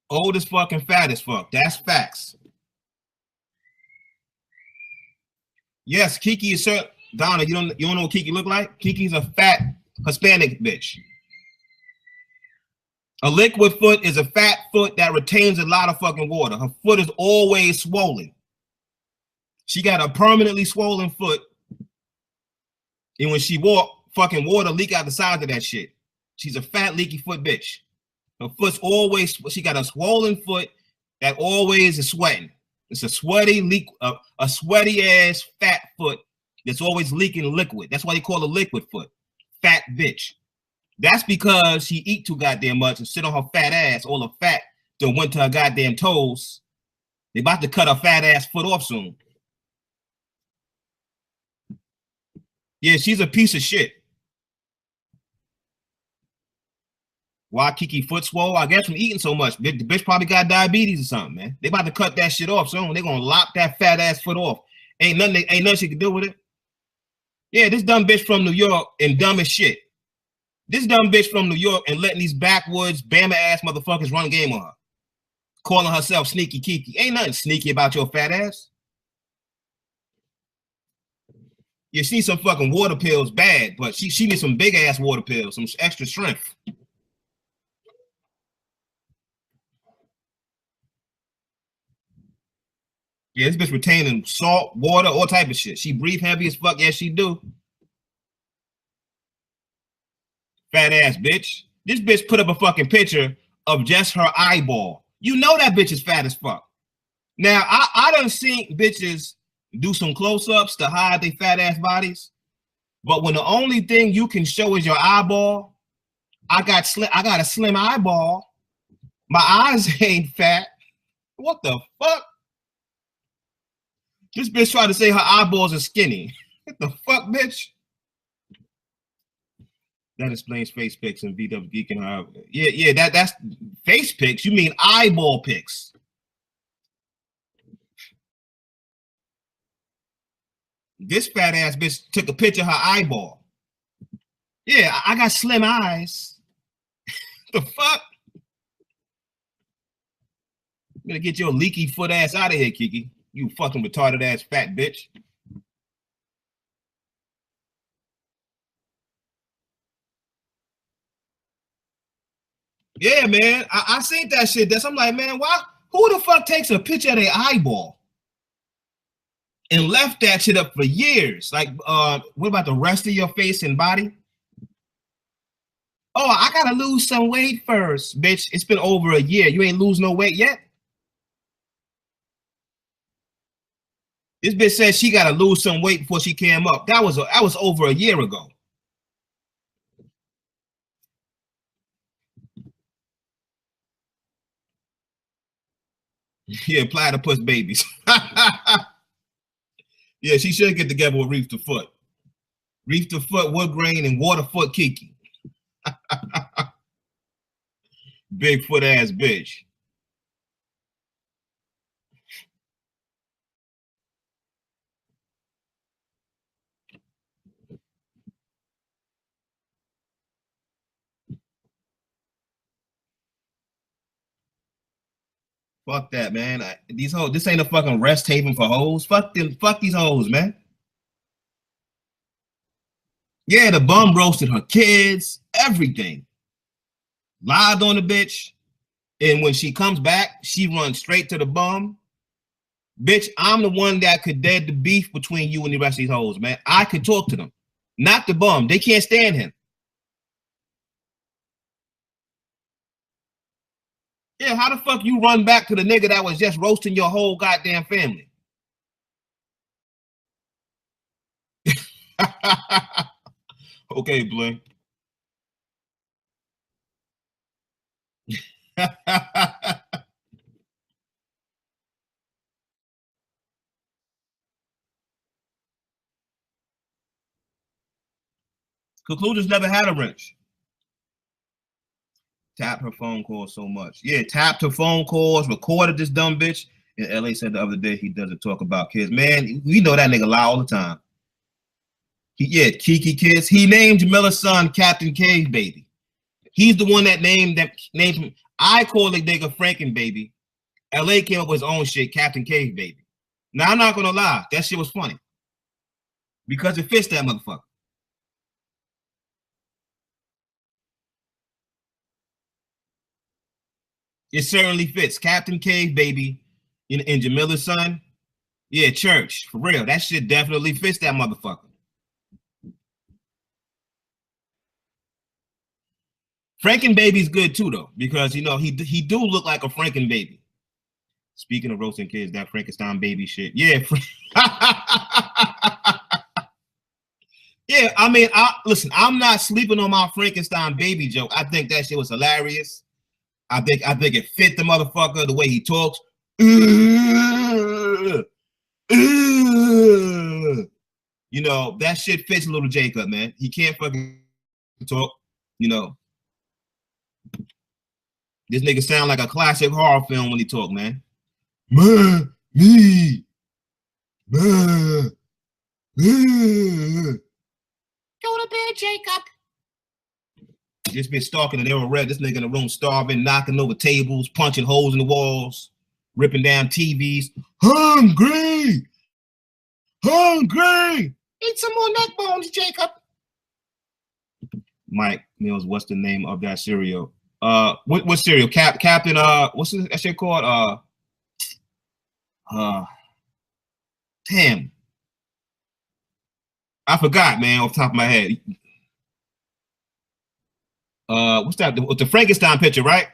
Old as fuck and fat as fuck. That's facts. Yes, Kiki is certain. Donna, you don't know what Kiki look like? Kiki's a fat Hispanic bitch. A liquid foot is a fat foot that retains a lot of fucking water. Her foot is always swollen. She got a permanently swollen foot. And when she walk, fucking water leak out the sides of that shit. She's a fat, leaky foot bitch. Her foot's always, she got a swollen foot that always is sweating. It's a sweaty leak, a sweaty ass fat foot that's always leaking liquid. That's why they call it liquid foot. Fat bitch. That's because she eat too goddamn much and sit on her fat ass. All the fat that went to her goddamn toes. They about to cut her fat ass foot off soon. Yeah, she's a piece of shit. Why Kiki foot swole? I guess from eating so much. The bitch probably got diabetes or something, man. They about to cut that shit off soon. They're gonna lock that fat ass foot off. Ain't nothing she can do with it. Yeah, this dumb bitch from New York and dumb as shit. This dumb bitch from New York and letting these backwoods Bama ass motherfuckers run game on her. Calling herself Sneaky Kiki. Ain't nothing sneaky about your fat ass. You see some fucking water pills bad, but she needs some big ass water pills, some extra strength. Yeah, this bitch retaining salt, water, all type of shit. She breathe heavy as fuck. Yes, she do. Fat ass bitch. This bitch put up a fucking picture of just her eyeball. You know that bitch is fat as fuck. Now, I done seen bitches do some close-ups to hide their fat ass bodies. But when the only thing you can show is your eyeball, I got a slim eyeball. My eyes ain't fat. What the fuck? This bitch tried to say her eyeballs are skinny. What the fuck, bitch? That explains face pics and VW Geek and her. Yeah, that's face pics. You mean eyeball pics. This fat ass bitch took a picture of her eyeball. Yeah, I got slim eyes. The fuck? I'm gonna get your leaky foot ass out of here, Kiki. You fucking retarded ass fat bitch. Yeah, man. I seen that shit. I'm like, man, why? Who the fuck takes a picture of their eyeball and left that shit up for years? Like, what about the rest of your face and body? Oh, I gotta lose some weight first, bitch. It's been over a year. You ain't lose no weight yet. This bitch said she gotta lose some weight before she came up. That was over a year ago. Yeah, platypus babies. Yeah, she should get together with Reef the Foot. Reef the Foot, Wood Grain, and Waterfoot Kiki. Bigfoot ass bitch. Fuck that, man. These hoes, this ain't a fucking rest haven for hoes. Fuck them, fuck these hoes, man. Yeah, the bum roasted her kids, everything. Lied on the bitch. And when she comes back, she runs straight to the bum. Bitch, I'm the one that could dead the beef between you and the rest of these hoes, man. I could talk to them. Not the bum. They can't stand him. Yeah, how the fuck you run back to the nigga that was just roasting your whole goddamn family? Okay, Blink. Conclusions never had a wrench. Tapped her phone calls so much. Yeah, tapped her phone calls, recorded this dumb bitch. And LA said the other day he doesn't talk about kids. Man, we know that nigga lie all the time. Kiki kids. He named Millz's son Captain Cave Baby. He's the one that named him. I call the nigga Franken Baby. LA came up with his own shit, Captain Cave Baby. Now I'm not gonna lie, that shit was funny. Because it fits that motherfucker. It certainly fits. Captain Cave Baby in Jamila's son. Yeah, church. For real. That shit definitely fits that motherfucker. Franken Baby's good too, though, because you know he do look like a Franken Baby. Speaking of roasting kids, that Frankenstein baby shit. Yeah. Yeah, I mean, listen, I'm not sleeping on my Frankenstein baby joke. I think that shit was hilarious. I think it fit the motherfucker, the way he talks. You know, that shit fits little Jacob, man. He can't fucking talk, you know. This nigga sound like a classic horror film when he talk, man. Man, me. Man, me. Go to bed, Jacob. This bitch stalking and they were red. This nigga in the room starving, knocking over tables, punching holes in the walls, ripping down TVs. Hungry! Hungry! Eat some more neck bones, Jacob. Mike Millz, what's the name of that cereal? What cereal? Captain, what's that shit called? Damn. I forgot, man, off the top of my head. What's that? The Frankenstein picture, right?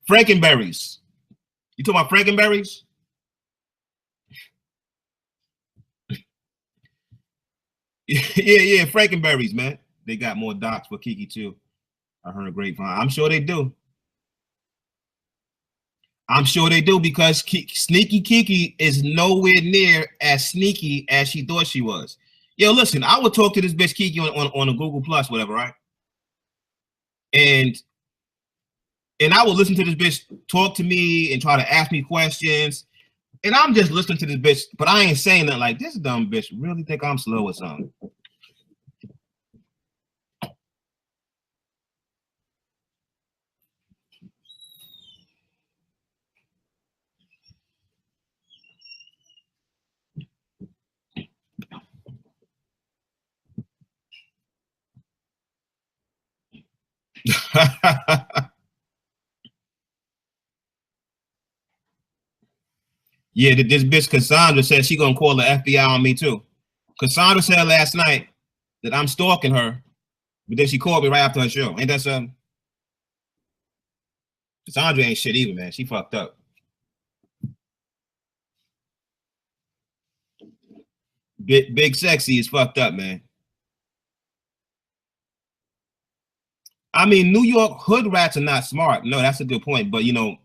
Frankenberries. You talking about Frankenberries? Yeah, Frankenberries, man. They got more docs for Kiki too. I heard a grapevine. I'm sure they do. I'm sure they do because Sneaky Kiki is nowhere near as sneaky as she thought she was. Yo, listen, I would talk to this bitch Kiki on a Google Plus, whatever, right? And I would listen to this bitch talk to me and try to ask me questions. And I'm just listening to this bitch, but I ain't saying that like this dumb bitch really think I'm slow or something. Yeah, this bitch Cassandra said she gonna call the FBI on me too. Cassandra said last night that I'm stalking her, but then she called me right after her show. Ain't that something? Cassandra ain't shit either, man. She fucked up. Big Sexy is fucked up, man. I mean, New York hood rats are not smart. No, that's a good point. But you know,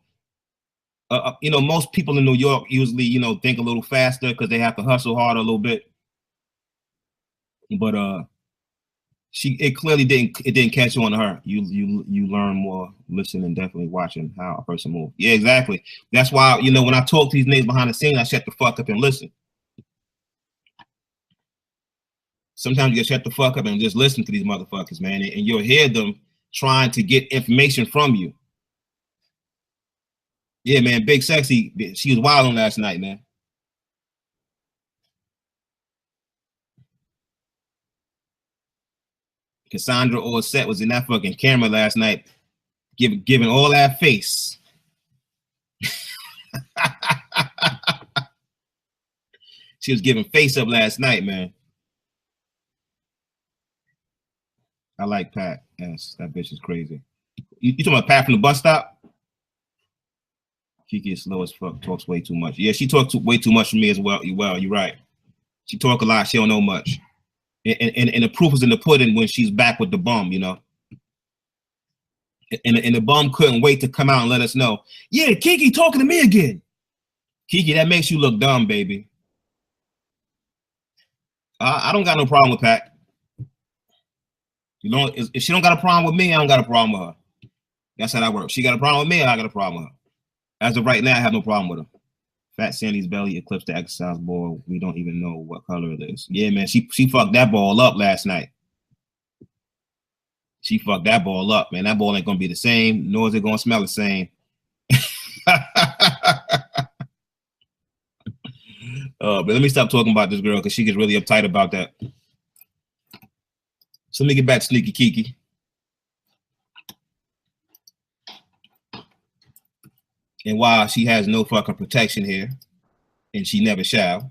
most people in New York usually, think a little faster because they have to hustle harder a little bit. But it clearly didn't catch on to her. You learn more listening, definitely watching how a person moves. Yeah, exactly. That's why when I talk to these niggas behind the scene, I shut the fuck up and listen. Sometimes you just shut the fuck up and just listen to these motherfuckers, man, and you'll hear them trying to get information from you. Yeah, man, Big Sexy, she was wilding last night, man. Cassandra Orset was in that fucking camera last night, giving all that face. She was giving face up last night, man. I like Pat. Yes, that bitch is crazy. You talking about Pat from the bus stop? Kiki is slow as fuck, talks way too much. Yeah, she talks way too much for me as well. You're right. She talk a lot, she don't know much. And the proof is in the pudding when she's back with the bum, And the bum couldn't wait to come out and let us know. Yeah, Kiki talking to me again. Kiki, that makes you look dumb, baby. I don't got no problem with Pat. You know, if she don't got a problem with me, I don't got a problem with her. That's how that works. She got a problem with me, I got a problem with her. As of right now, I have no problem with her. Fat Sandy's belly eclipsed the exercise ball. We don't even know what color it is. Yeah, man, she fucked that ball up last night. She fucked that ball up, man. That ball ain't gonna be the same, nor is it gonna smell the same. But let me stop talking about this girl because she gets really uptight about that. So let me get back to Sneaky Kiki. And why she has no fucking protection here, and she never shall.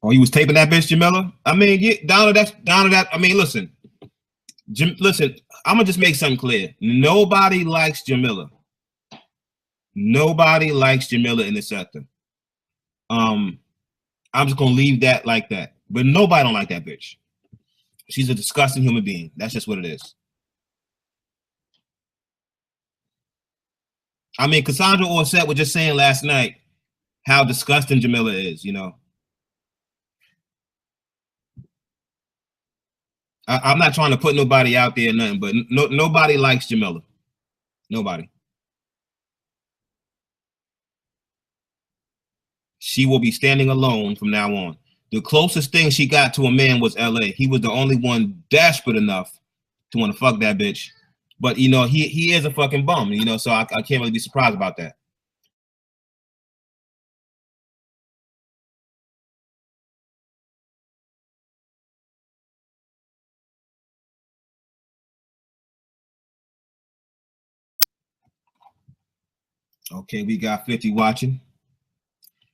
Oh, he was taping that bitch, Jamila? I mean, yeah, down to that. I mean, listen. Listen, I'm gonna just make something clear. Nobody likes Jamila. Nobody likes Jamila in the sector. I'm just gonna leave that like that. But nobody don't like that bitch. She's a disgusting human being. That's just what it is. I mean, Cassandra Orset was just saying last night how disgusting Jamila is, you know. I'm not trying to put nobody out there or nothing, but nobody likes Jamila. Nobody. She will be standing alone from now on. The closest thing she got to a man was LA. He was the only one desperate enough to want to fuck that bitch. But, you know, he is a fucking bum, you know, so I can't really be surprised about that. Okay, we got 50 watching.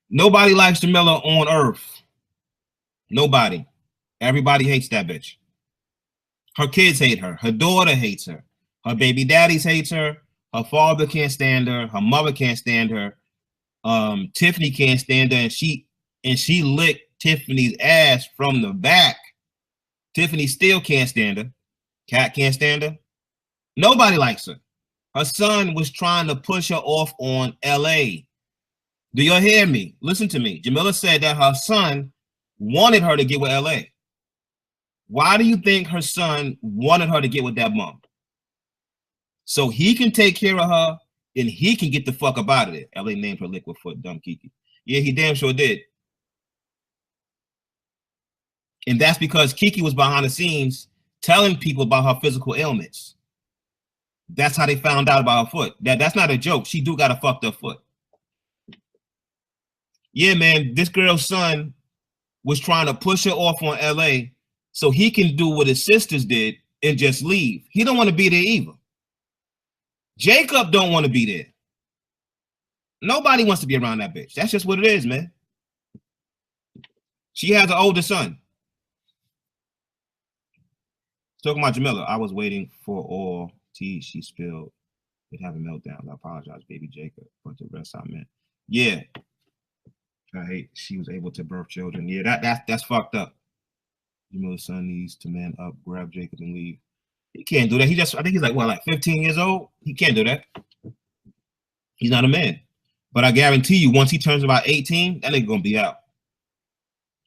Nobody likes Jamila on earth. Nobody. Everybody hates that bitch. Her kids hate her. Her daughter hates her. Her baby daddies hates her. Her father can't stand her. Her mother can't stand her. Tiffany can't stand her, and she licked Tiffany's ass from the back. Tiffany still can't stand her. Kat can't stand her. Nobody likes her. Her son was trying to push her off on LA. Do you hear me? Listen to me. Jamila said that her son wanted her to get with LA. Why do you think her son wanted her to get with that mom? So he can take care of her and he can get the fuck up out of there. LA named her Liquid Foot, dumb Kiki. Yeah, he damn sure did. And that's because Kiki was behind the scenes telling people about her physical ailments. That's how they found out about her foot. That's not a joke. She do got a fucked up foot. Yeah, man, this girl's son was trying to push her off on LA so he can do what his sisters did and just leave. He don't want to be there either. Jacob don't want to be there. Nobody wants to be around that bitch. That's just what it is, man. She has an older son. Talking about Jamila, I was waiting for all tea she spilled. It having meltdowns. I apologize, baby Jacob, but the rest I meant. Yeah. I hate she was able to birth children. Yeah, that's fucked up. Jamila's son needs to man up, grab Jacob, and leave. He can't do that. I think he's like, what, like 15 years old? He can't do that. He's not a man. But I guarantee you, once he turns about 18, that nigga gonna be out.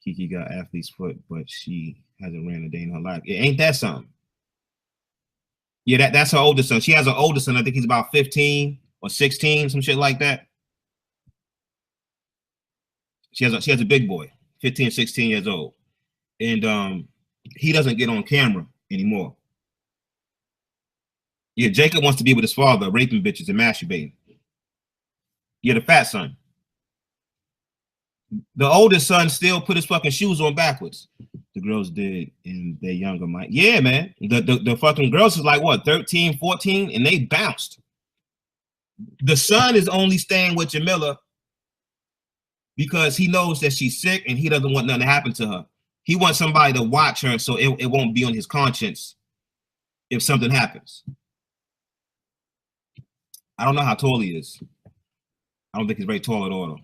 Kiki got athlete's foot, but she hasn't ran a day in her life. It ain't that something? Yeah, that's her older son. She has an older son. I think he's about 15 or 16, some shit like that. She has a big boy, 15, 16 years old. And he doesn't get on camera anymore. Yeah, Jacob wants to be with his father, raping bitches and masturbating. Yeah, the fat son. The oldest son still put his fucking shoes on backwards. The girls did in their younger mind. Yeah, man. The fucking girls is like, what, 13, 14? And they bounced. The son is only staying with Jamila because he knows that she's sick and he doesn't want nothing to happen to her. He wants somebody to watch her so it won't be on his conscience if something happens. I don't know how tall he is. I don't think he's very tall at all, though.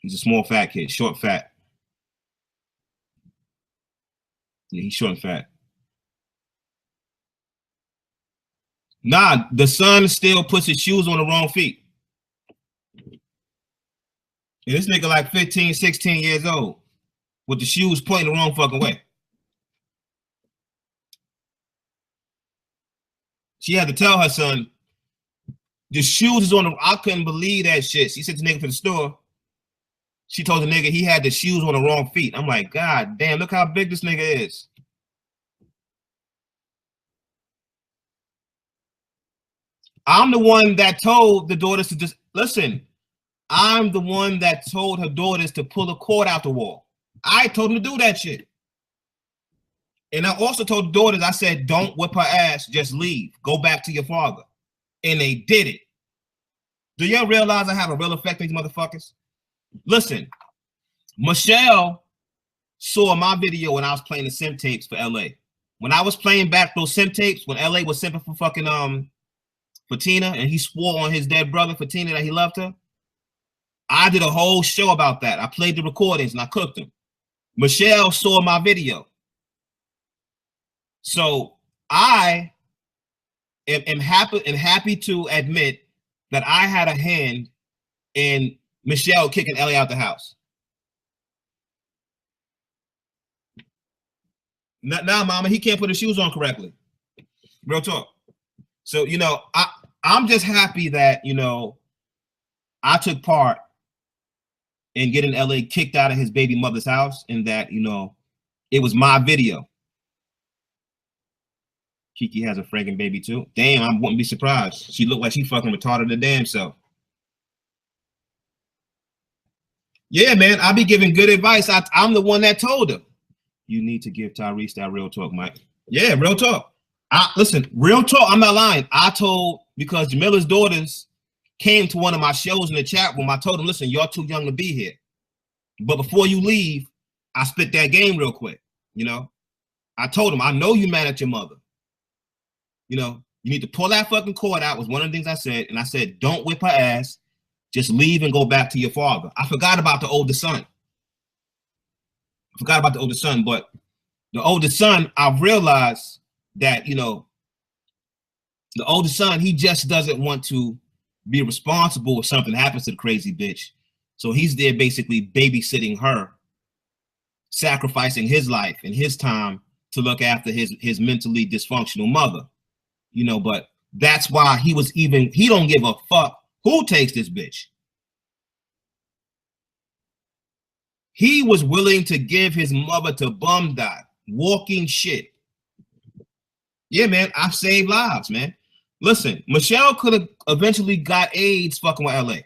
He's a small, fat kid, short, fat. Yeah, he's short and fat. Nah, the son still puts his shoes on the wrong feet. And this nigga like 15, 16 years old with the shoes pointing the wrong fucking way. She had to tell her son, the shoes is on the, I couldn't believe that shit. She sent the nigga to the store. She told the nigga he had the shoes on the wrong feet. I'm like, God damn, look how big this nigga is. I'm the one that told the daughters to just, listen, I'm the one that told her daughters to pull a cord out the wall. I told them to do that shit. And I also told the daughters, I said, don't whip her ass, just leave. Go back to your father. And they did it. Do y'all realize I have a real effect on these motherfuckers? Listen, Michelle saw my video when I was playing the sim tapes for LA. When I was playing back those sim tapes, when LA was simping for fucking for Tina, and he swore on his dead brother for Tina that he loved her, I did a whole show about that. I played the recordings and I cooked them. Michelle saw my video. So I am happy to admit that I had a hand in Michelle kicking Ellie out the house. Now, mama, he can't put his shoes on correctly. Real talk. So, you know, I'm just happy that, you know, I took part in getting LA kicked out of his baby mother's house, and that, you know, it was my video. Kiki has a friggin' baby too. Damn, I wouldn't be surprised. She looked like she fucking retarded her damn self. Yeah, man, I be giving good advice. I'm the one that told her. You need to give Tyrese that real talk, Mike. Yeah, real talk. Listen, real talk, I'm not lying. I told, because Jamila's daughters came to one of my shows in the chat room. I told them, listen, you're too young to be here. But before you leave, I spit that game real quick. You know, I told them, I know you mad at your mother. You know, you need to pull that fucking cord out, was one of the things I said. And I said, don't whip her ass. Just leave and go back to your father. I forgot about the older son. But the older son, I realized that, you know, the older son, he just doesn't want to be responsible if something happens to the crazy bitch. So he's there basically babysitting her, sacrificing his life and his time to look after his mentally dysfunctional mother. You know, but that's why he don't give a fuck who takes this bitch. He was willing to give his mother to bum die, walking shit. Yeah, man, I've saved lives, man. Listen, Michelle could have eventually got AIDS fucking with LA.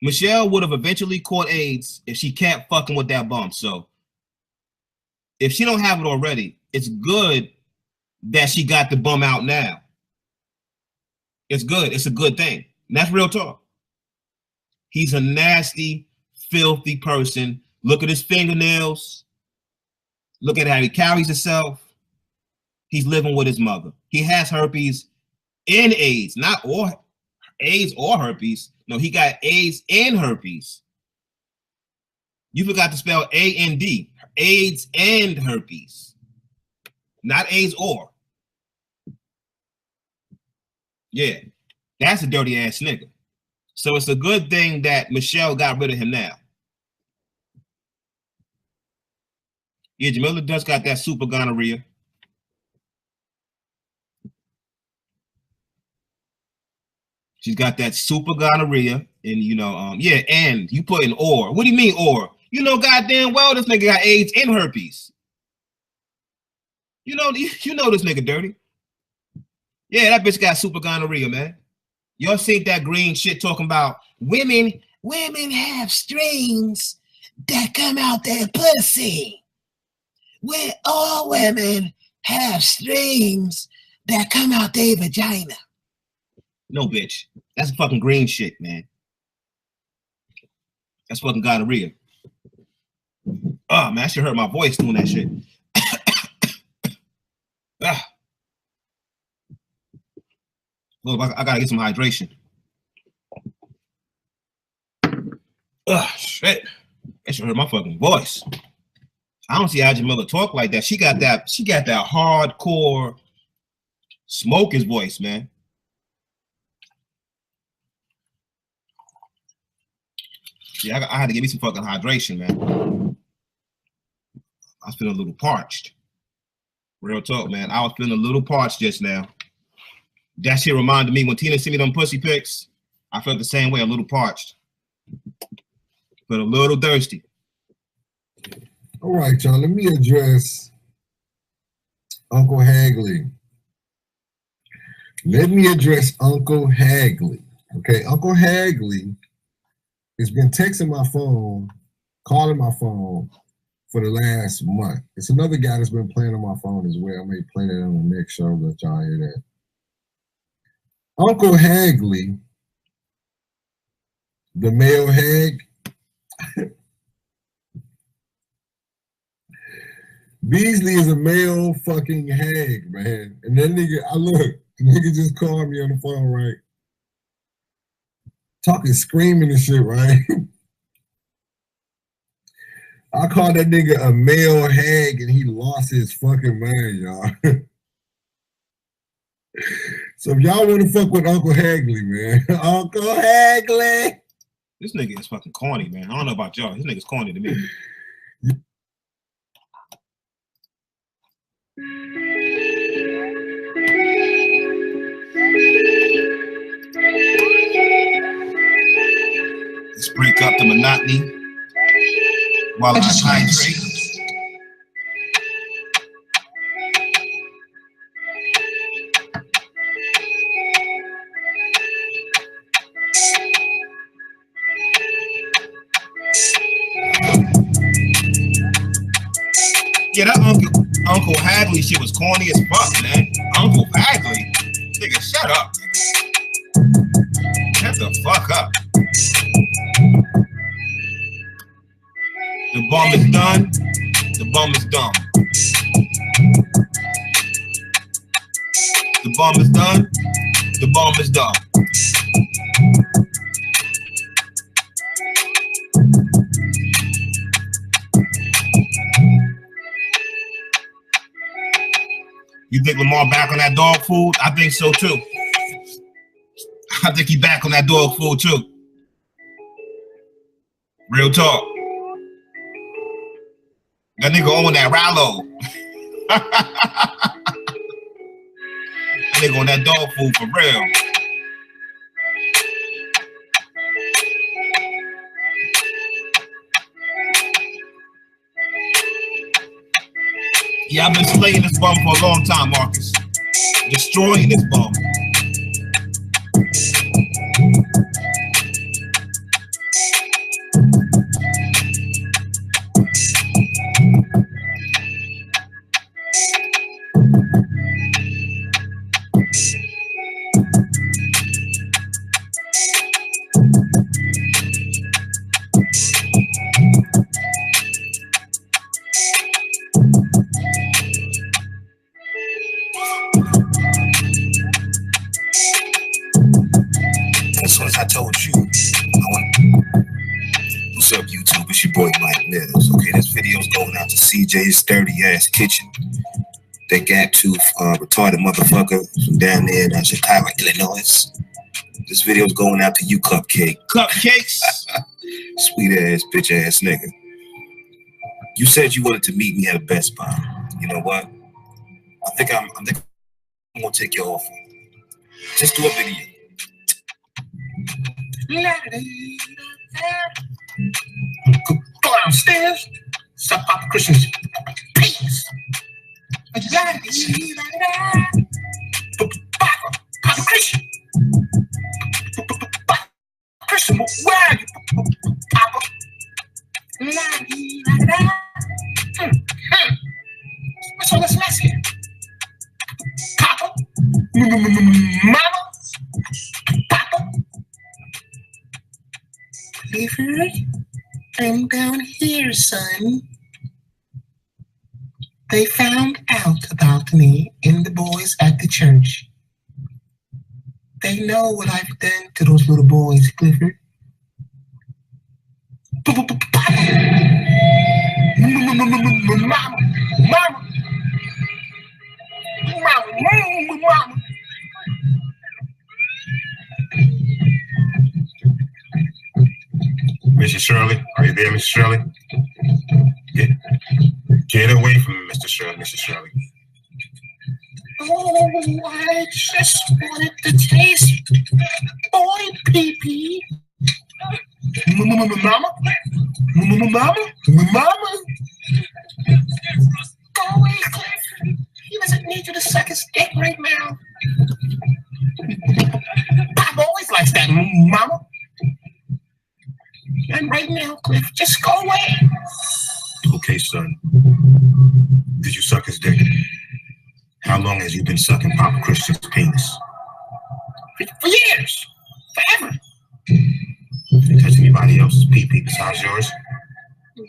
Michelle would have eventually caught AIDS if she kept fucking with that bum. So if she don't have it already, it's good that she got the bum out now. It's good. It's a good thing. And that's real talk. He's a nasty, filthy person. Look at his fingernails. Look at how he carries himself. He's living with his mother. He has herpes and AIDS, not or AIDS or herpes. No, he got AIDS and herpes. You forgot to spell A-N-D. AIDS and herpes. Not AIDS or. Yeah, that's a dirty ass nigga. So it's a good thing that Michelle got rid of him now. Yeah, Jamila does got that super gonorrhea. She's got that super gonorrhea, and you know, yeah, and you put in or. What do you mean or? You know goddamn well this nigga got AIDS and herpes. You know this nigga dirty. Yeah, that bitch got super gonorrhea, man. Y'all see that green shit talking about women have strings that come out their pussy. All women have strings that come out their vagina. No, bitch. That's fucking green shit, man. That's fucking gonorrhea. Oh, man, I should hurt my voice doing that shit. Ah. Look, I gotta get some hydration. Oh, shit. That should hurt my fucking voice. I don't see how Jamila talk like that. She got that hardcore Smoke his voice, man. Yeah, I had to give me some fucking hydration, man. I was feeling a little parched. Real talk, man. I was feeling a little parched just now. That shit reminded me when Tina sent me them pussy pics. I felt the same way, a little parched, but a little thirsty. All right, y'all. Let me address Uncle Hagley. Let me address Uncle Hagley. Okay, Uncle Hagley has been texting my phone, calling my phone for the last month. It's another guy that's been playing on my phone as well. I may play that on the next show, let y'all hear that. Uncle Hagley, the male hag. Beasley is a male fucking hag, man. And that nigga, the nigga just called me on the phone, right? Talking, screaming and shit, right? I called that nigga a male hag and he lost his fucking mind, y'all. So if y'all want to fuck with Uncle Hagley, man, Uncle Hagley. This nigga is fucking corny, man. I don't know about y'all. This nigga's corny to me. Let's break up the monotony while I hydrate. Yeah, that Uncle Hagley shit was corny as fuck, man. Uncle Hagley? Nigga, shut up, nigga. Shut the fuck up. The bum is done. The bum is dumb. The bum is done. The bum is dumb. You think Lamar back on that dog food? I think so too. I think he back on that dog food too. Real talk. That nigga on that Rallo. That nigga on that dog food for real. Yeah, I've been slaying this bum for a long time, Marcus. Destroying this bum. As I told you, what's up, YouTube? It's your boy Mike Millz. Okay, this video's going out to CJ's dirty ass kitchen. That gap tooth retarded motherfucker from down there in Chicago, Illinois. This video's going out to you, Cupcake. Cupcakes? Sweet ass, bitch ass nigga. You said you wanted to meet me at a Best Buy. You know what? I think I'm gonna take your offer. Just do a video. Go downstairs, stop Papa Christian's peace. Papa Christian. Christian, where are you? Papa. What's all this mess here? Papa. Mama. Papa. Clifford, I'm down here, son. They found out about me and the boys at the church. They know what I've done to those little boys, Clifford. Mama, mama, mama, mama. Shirley, are you there, Miss Shirley? Get away from me, Mr. Shirley, Mr. Shirley. Oh, I just wanted to taste boy pee-pee. Mama? Mama? Go away, Cliff. He doesn't need you to suck his dick right now. Pop always likes that, Mama. And right now, Cliff, just go away. Okay, son. Did you suck his dick? How long has you been sucking Papa Christian's penis? For years. Forever. Did you touch anybody else's pee-pee besides yours?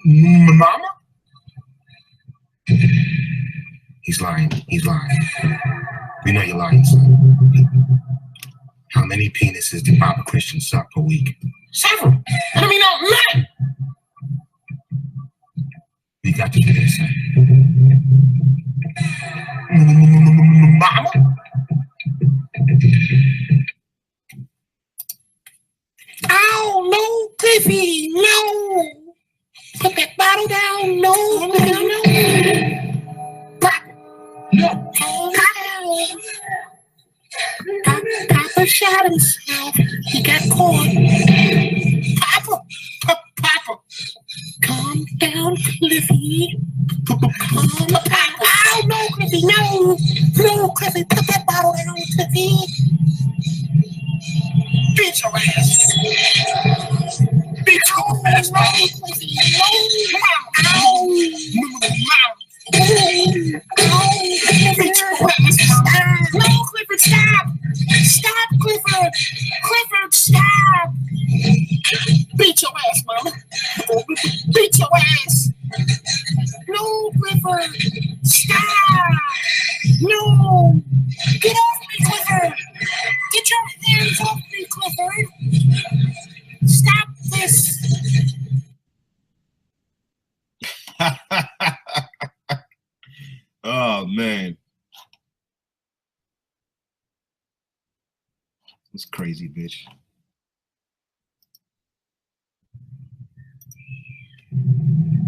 Mama? He's lying. He's lying. We know you're lying, son. How many penises did Papa Christian suck per week? Several. I mean, no, none. We got to do this, son. Mama? Oh, no, Cliffy, no. Put that bottle down, no, Cliffy, no. Pop. No. Papa shot himself. He got caught. Papa. Calm down, Cliffy. Calm down. Oh, no, Cliffy, no. No, Cliffy, put that bottle down, Cliffy. Beat your ass. Beat your ass, no, Cliffy. No, Mom. No, Clifford, stop! Stop, Clifford! Clifford, stop! Beat your ass, Mama! Beat your ass! No, Clifford! Stop! No! Get off me, Clifford! Get your hands off me, Clifford! Stop this! Oh man, it's crazy, bitch.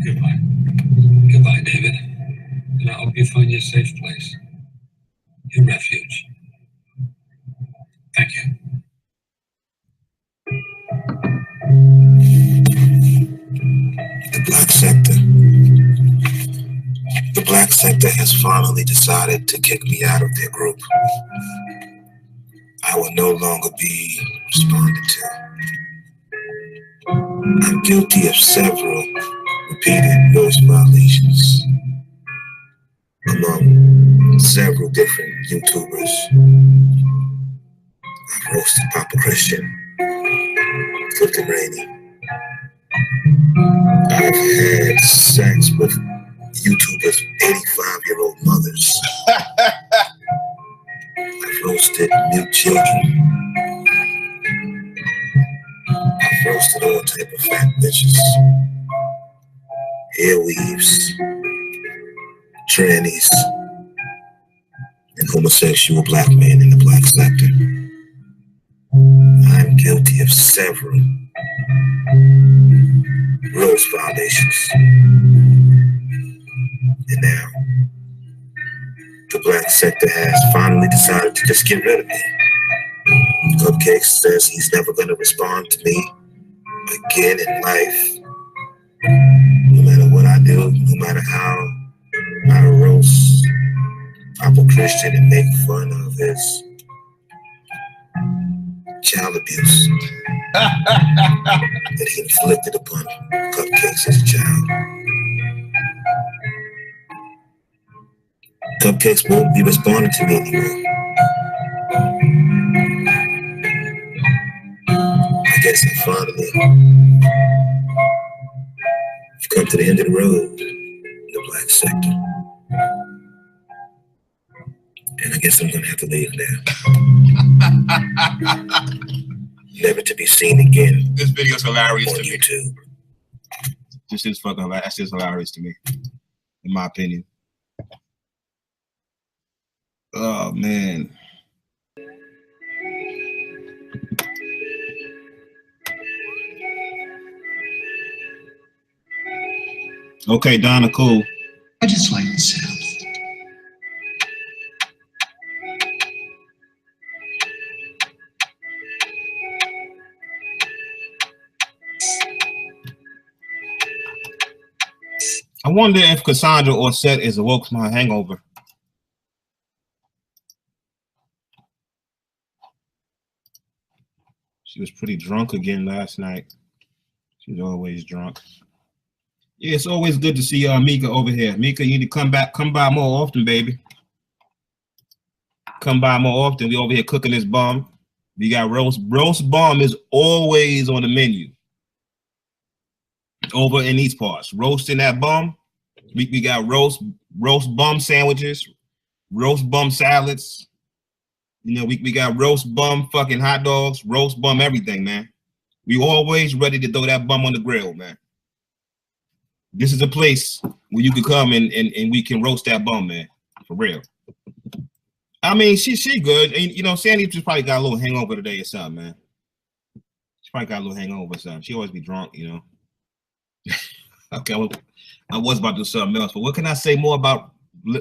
Goodbye, David. And I hope you find your safe place, your refuge. Thank you. The Black Sector. The Black Sector has finally decided to kick me out of their group. I will no longer be responded to. I'm guilty of several repeated rules violations among several different YouTubers. I've roasted Papa Christian, Clifton Rainey. I've had sex with YouTubers' 85-year-old mothers. I've roasted mute children. I've roasted all type of fat bitches, hair weaves, trannies, and homosexual black men in the Black Sector. I'm guilty of several rules violations. And now, the Black Sector has finally decided to just get rid of me. Cupcake says he's never going to respond to me again in life. No matter what I do, no matter how I roast Papa Christian and make fun of his child abuse that he inflicted upon Cupcakes as a child. Cupcakes won't be responding to me anymore. I guess I finally have come to the end of the road in the Black Sector. And I guess I'm gonna have to leave now. Never to be seen again. This video is hilarious on to me. YouTube. This is fucking hilarious. That's just hilarious to me, in my opinion. Oh man. Okay, Donna, cool. I just like the sound. I wonder if Cassandra Orset is awoke from her hangover. She was pretty drunk again last night. She's always drunk. Yeah, it's always good to see Mika over here. Mika, you need to come by more often, baby. Come by more often. We over here cooking this bomb. We got roast bomb is always on the menu. Over in these parts, roasting that bum. We got roast bum sandwiches, roast bum salads. You know, we got roast bum fucking hot dogs, roast bum everything, man. We always ready to throw that bum on the grill, man. This is a place where you can come and we can roast that bum, man, for real. I mean, she good. And, you know, Sandy just probably got a little hangover today or something, man. She probably got a little hangover or something. She always be drunk, you know. Okay, I was about to do something else, but what can I say more about,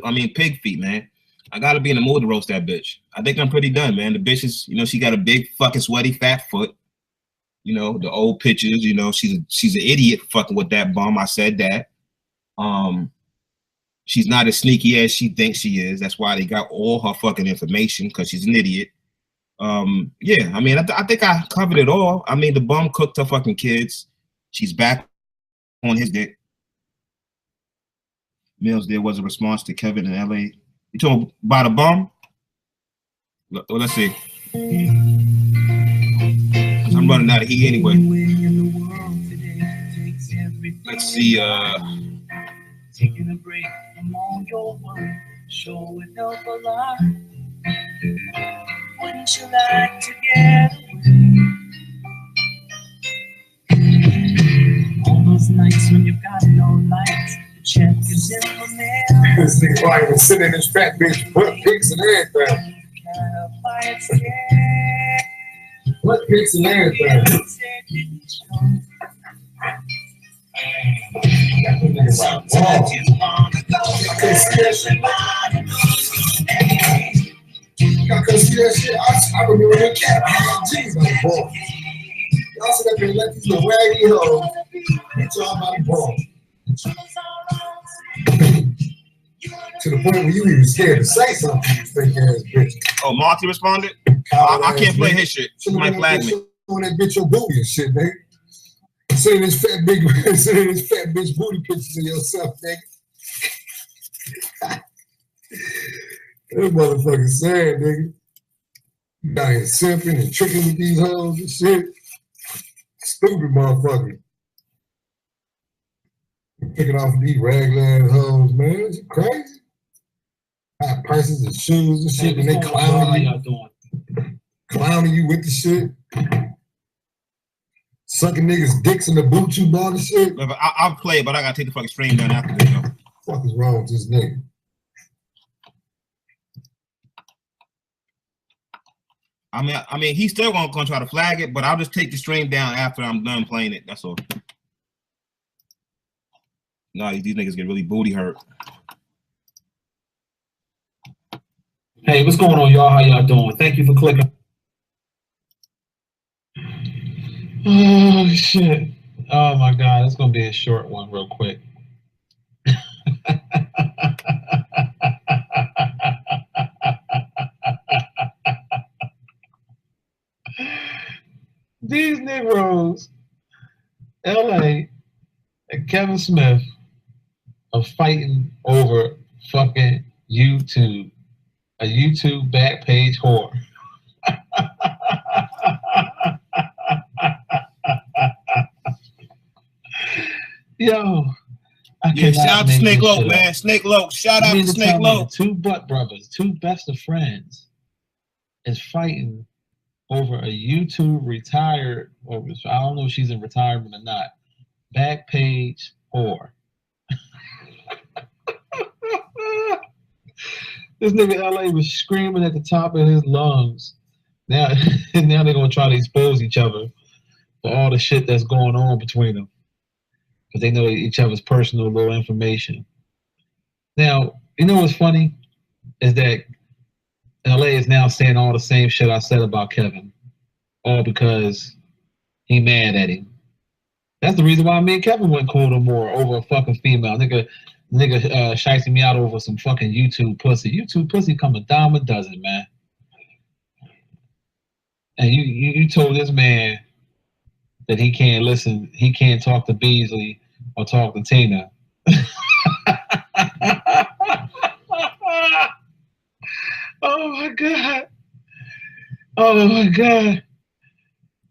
I mean, pig feet, man? I gotta be in the mood to roast that bitch. I think I'm pretty done, man. The bitch is, you know, she got a big fucking sweaty fat foot. You know, the old pictures, you know, she's an idiot fucking with that bum. I said that. She's not as sneaky as she thinks she is. That's why they got all her fucking information, because she's an idiot. Yeah, I mean, I think I covered it all. I mean, the bum cooked her fucking kids. She's back on his dick. Millz, there was a response to Kevin in LA. You talking about a bum? Well, let's see. I'm running out of heat anyway. Let's see. Taking a break from all your work, sure would help a lot. Wouldn't you like to get away? All those nights when you've got no lights, the check is in the mail. This nigga probably was sitting in his fat bitch, butt pics and everything. Butt pics and everything. Got them niggas out of wall. I couldn't see that shit. I couldn't see that shit. I remember that cat. Jeez, like ball. Y'all sit up here and let these little raggy hoes get y'all about the ball. To the point where you even scared to say something, you fake ass bitch. Oh, Marty responded? I can't play his shit. She might flag me. On that bitch your booty and shit, nigga. Sending this fat bitch booty pictures of yourself, nigga. That motherfucker sad, nigga. You out here simping and tricking with these hoes and shit. Stupid motherfucker. Picking off these raglan hoes, man. Is it crazy? High prices of shoes and shit, and they clowning you. Clowning you with the shit. Sucking niggas' dicks in the boot you bought and shit. I'll play it, but I gotta take the fucking stream down after this, yo. What the fuck is wrong with this nigga? I mean, he's still gonna try to flag it, but I'll just take the stream down after I'm done playing it. That's all. No, these niggas get really booty hurt. Hey, what's going on, y'all? How y'all doing? Thank you for clicking. Oh, shit. Oh, my God. It's going to be a short one real quick. These Negroes, LA, and Kevin Smith are fighting over fucking YouTube, a YouTube back page whore. Yo, yeah, shout out to Snake Loke, man. Snake Loke, shout out to Snake Loke. Two butt brothers, two best of friends, is fighting over a YouTube retired, or I don't know if she's in retirement or not, back page whore. This nigga LA was screaming at the top of his lungs. Now they're gonna try to expose each other for all the shit that's going on between them. because they know each other's personal little information. Now, you know what's funny is that LA is now saying all the same shit I said about Kevin, all because he mad at him. That's the reason why me and Kevin went cool no more over a fucking female. Nigga shicing me out over some fucking YouTube pussy. YouTube pussy come a dime a dozen, man. And you told this man that he can't listen, he can't talk to Beasley or talk to Tina. Oh my God. Oh my God.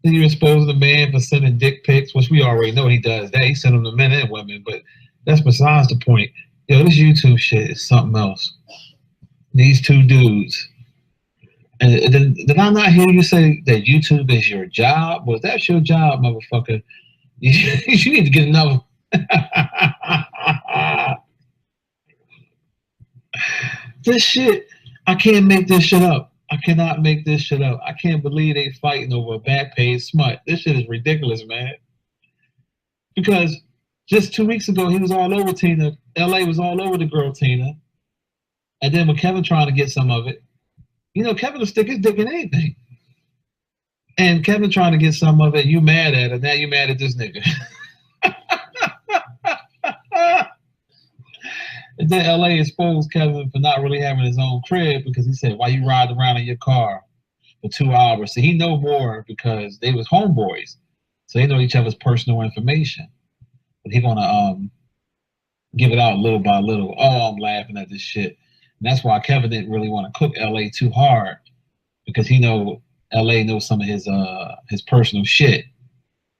Then you expose the man for sending dick pics, which we already know he does that. He sent them to men and women, but that's besides the point. Yo, this YouTube shit is something else. These two dudes. And did I not hear you say that YouTube is your job? Well, if that's your job, motherfucker, you need to get another. This shit, I can't make this shit up. I cannot make this shit up. I can't believe they fighting over a back-page smut. This shit is ridiculous, man. Because just 2 weeks ago, he was all over Tina. LA was all over the girl Tina. And then when Kevin trying to get some of it, you know, Kevin will stick his dick in anything. And Kevin trying to get some of it, you mad at it. Now you mad at this nigga. And then LA exposed Kevin for not really having his own crib because he said, why you ride around in your car for 2 hours? So he know more because they was homeboys. So they know each other's personal information. But he gonna give it out little by little. Oh, I'm laughing at this shit. And that's why Kevin didn't really want to cook LA too hard, because he know LA knows some of his personal shit.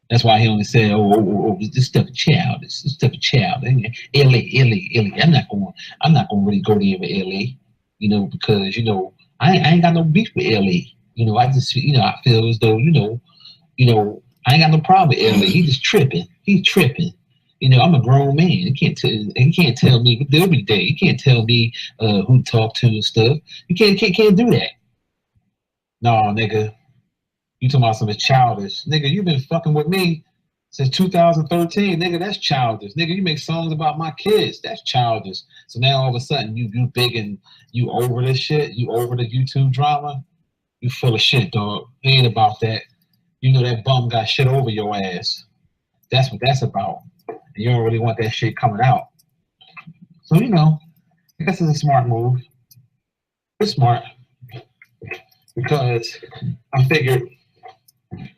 That's why he only said, oh, this stuff is childish. This stuff is childish. LA. I'm not gonna really go there with LA, you know, because, you know, I ain't got no beef with LA. You know, I just, you know, I feel as though, you know, I ain't got no problem with LA. He just tripping. He's tripping. You know, I'm a grown man. He can't tell me every day. He can't tell me who to talk to and stuff. You can't do that. No, nigga. You talking about something childish. Nigga, you been fucking with me since 2013. Nigga, that's childish. Nigga, you make songs about my kids. That's childish. So now all of a sudden you big and you over this shit. You over the YouTube drama. You full of shit, dog. It ain't about that. You know that bum got shit over your ass. That's what that's about. And you don't really want that shit coming out. So, you know, I guess it's a smart move. It's smart. Because I figured you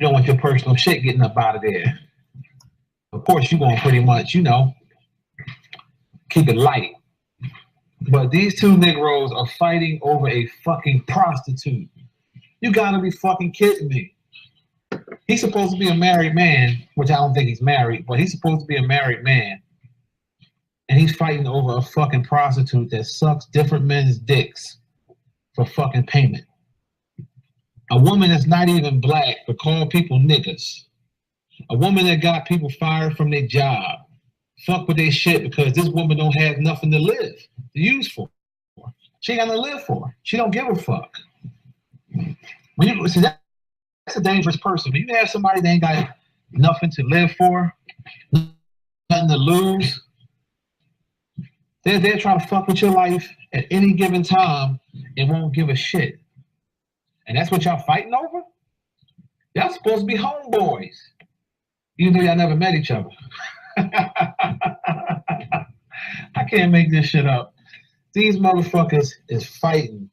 don't want your personal shit getting up out of there. Of course, you're going to pretty much, you know, keep it light. But these two Negroes are fighting over a fucking prostitute. You gotta be fucking kidding me. He's supposed to be a married man, which I don't think he's married, but he's supposed to be a married man. And he's fighting over a fucking prostitute that sucks different men's dicks for fucking payment. A woman that's not even black but call people niggas. A woman that got people fired from their job. Fuck with their shit because this woman don't have nothing to live, to use for. She ain't got nothing to live for. She don't give a fuck. When you see that's a dangerous person. When you have somebody that ain't got nothing to live for, nothing to lose, they're trying to fuck with your life at any given time and won't give a shit. And that's what y'all fighting over? Y'all supposed to be homeboys. Even though y'all never met each other. I can't make this shit up. These motherfuckers is fighting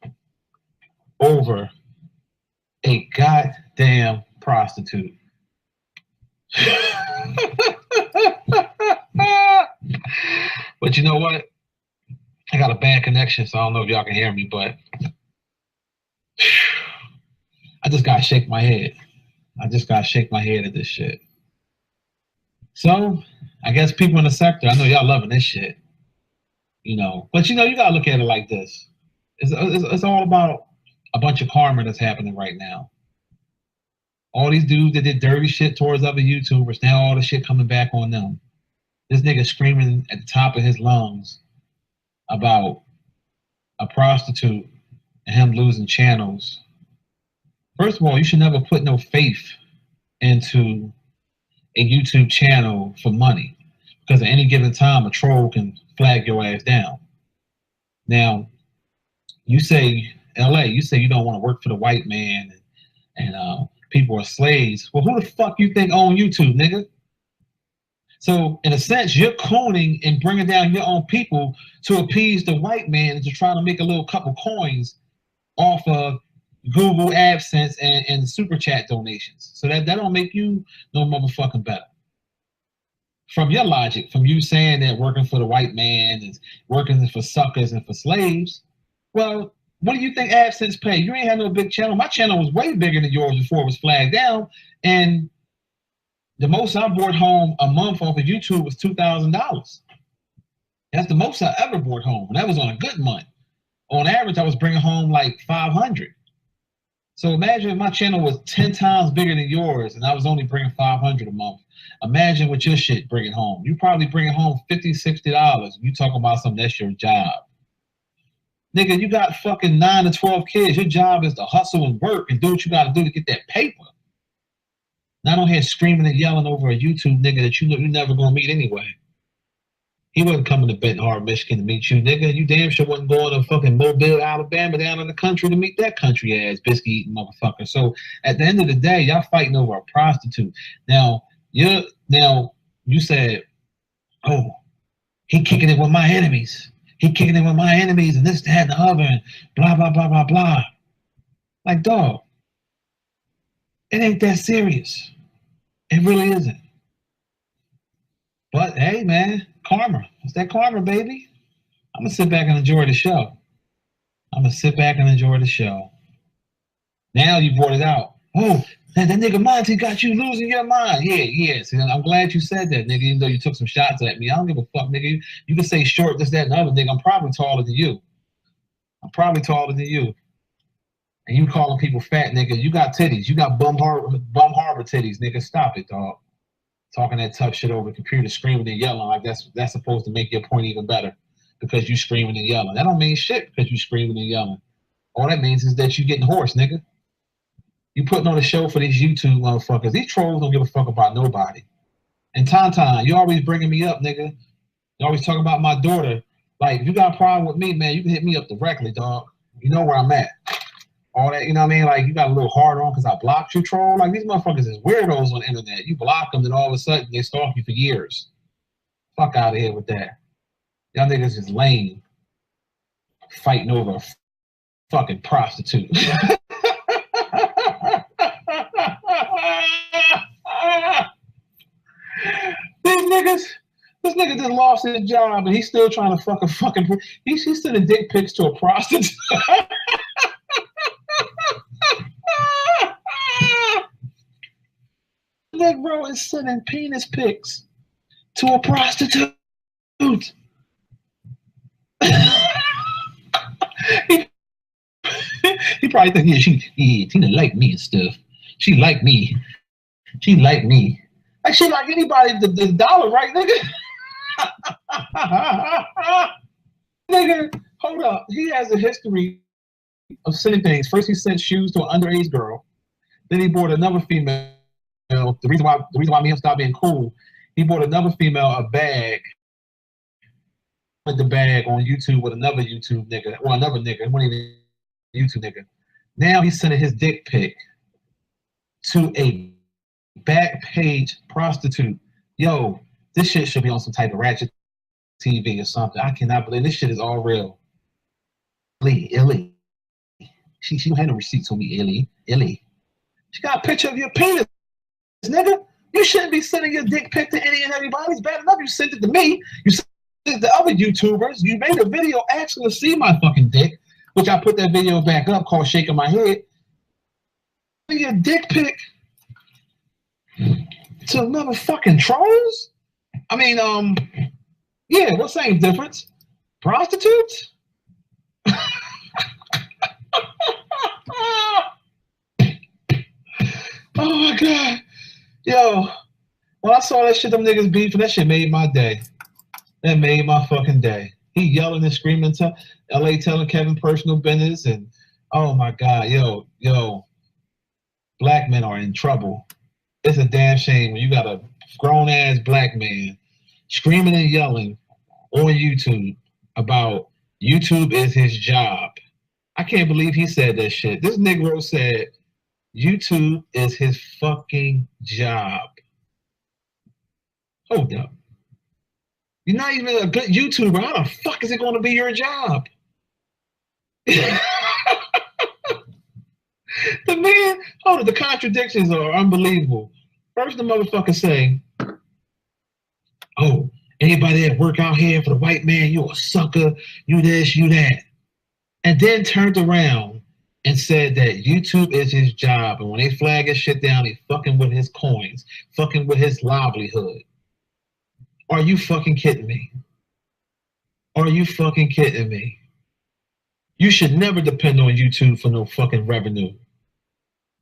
over a goddamn prostitute. But you know what? I got a bad connection, so I don't know if y'all can hear me, but I just gotta shake my head. I just gotta shake my head at this shit. So, I guess people in the sector, I know y'all loving this shit. You know, but you know, you gotta look at it like this. It's all about a bunch of karma that's happening right now. All these dudes that did dirty shit towards other YouTubers, now all the shit coming back on them. This nigga screaming at the top of his lungs about a prostitute and him losing channels. First of all, you should never put no faith into a YouTube channel for money, because at any given time a troll can flag your ass down. Now, you say LA, you say you don't want to work for the white man and people are slaves. Well, who the fuck you think own YouTube, nigga? So in a sense, you're cooning and bringing down your own people to appease the white man and to try to make a little couple coins off of Google AdSense and super chat donations. So that don't make you no motherfucking better. From your logic, from you saying that working for the white man is working for suckers and for slaves, well, what do you think AdSense pay? You ain't had no big channel. My channel was way bigger than yours before it was flagged down, and the most I brought home a month off of YouTube was $2,000. That's the most I ever brought home, and that was on a good month. On average, I was bringing home like 500. So imagine if my channel was 10 times bigger than yours, and I was only bringing 500 a month. Imagine what your shit bringing home. You probably bringing home $50, $60. You talking about something that's your job. Nigga, you got fucking 9 to 12 kids. Your job is to hustle and work and do what you got to do to get that paper. Not on here screaming and yelling over a YouTube nigga that you know you're never gonna meet anyway. He wasn't coming to Benton Harbor, Michigan to meet you, nigga. You damn sure wasn't going to fucking Mobile, Alabama, down in the country to meet that country ass biscuit eating motherfucker. So at the end of the day, y'all fighting over a prostitute. Now you said, oh, he kicking it with my enemies. He kicking it with my enemies and this, that, and the other, and blah, blah, blah, blah, blah. Like, dog, it ain't that serious. It really isn't. But hey, man, karma. It's that karma, baby. I'm gonna sit back and enjoy the show. I'm gonna sit back and enjoy the show. Now you brought it out. Oh, that nigga Monty got you losing your mind. Yeah. See, I'm glad you said that, nigga, even though you took some shots at me. I don't give a fuck, nigga. You can say short, this, that, and the other, nigga. I'm probably taller than you. I'm probably taller than you. And you calling people fat, nigga. You got titties. You got bum harbor titties, nigga. Stop it, dog. Talking that tough shit over the computer, screaming and yelling like that's supposed to make your point even better because you screaming and yelling. That don't mean shit because you screaming and yelling. All that means is that you getting hoarse, nigga. You putting on a show for these YouTube motherfuckers. These trolls don't give a fuck about nobody. And Tauntaun, you always bringing me up, nigga. You always talking about my daughter. Like, if you got a problem with me, man, you can hit me up directly, dog. You know where I'm at. All that, you know what I mean? Like, you got a little hard on because I blocked you, troll. Like, these motherfuckers is weirdos on the internet. You block them, then all of a sudden they stalk you for years. Fuck out of here with that. Y'all niggas is lame. Fighting over a fucking prostitute. This nigga just lost his job and he's still trying to he's sending dick pics to a prostitute. That bro is sending penis pics to a prostitute. He probably think, yeah, Tina like me and stuff. She like me. She like me. Like she like anybody, the dollar, right, nigga? Nigga, hold up. He has a history of sending things. First he sent shoes to an underage girl. Then he bought another female. The reason why me and him stopped being cool, he bought another female a bag. Put the bag on YouTube with another YouTube nigga, or another nigga. It wasn't even a YouTube nigga. Now he's sending his dick pic to a back page prostitute. Yo, this shit should be on some type of ratchet TV or something. I cannot believe this shit is all real. Illy. She don't have no receipts on me, Illy. She got a picture of your penis, nigga. You shouldn't be sending your dick pic to any and everybody. It's bad enough you sent it to me. You sent it to other YouTubers. You made a video asking to see my fucking dick, which I put that video back up called Shaking My Head. Your dick pic to motherfucking trolls? I mean, yeah, what's the same difference? Prostitutes? Oh my God. Yo, when I saw that shit, them niggas beefing, that shit made my day. That made my fucking day. He yelling and screaming to LA, telling Kevin personal business, and oh my God, yo, black men are in trouble. It's a damn shame when you got a grown ass black man screaming and yelling on YouTube about YouTube is his job. I can't believe he said that shit. This Negro said YouTube is his fucking job. Hold up. You're not even a good YouTuber. How the fuck is it going to be your job? The man, hold on, the contradictions are unbelievable. First, the motherfucker say, oh, anybody that work out here for the white man, you a sucker, you this, you that. And then turned around and said that YouTube is his job. And when they flag his shit down, he fucking with his coins, fucking with his livelihood. Are you fucking kidding me? Are you fucking kidding me? You should never depend on YouTube for no fucking revenue.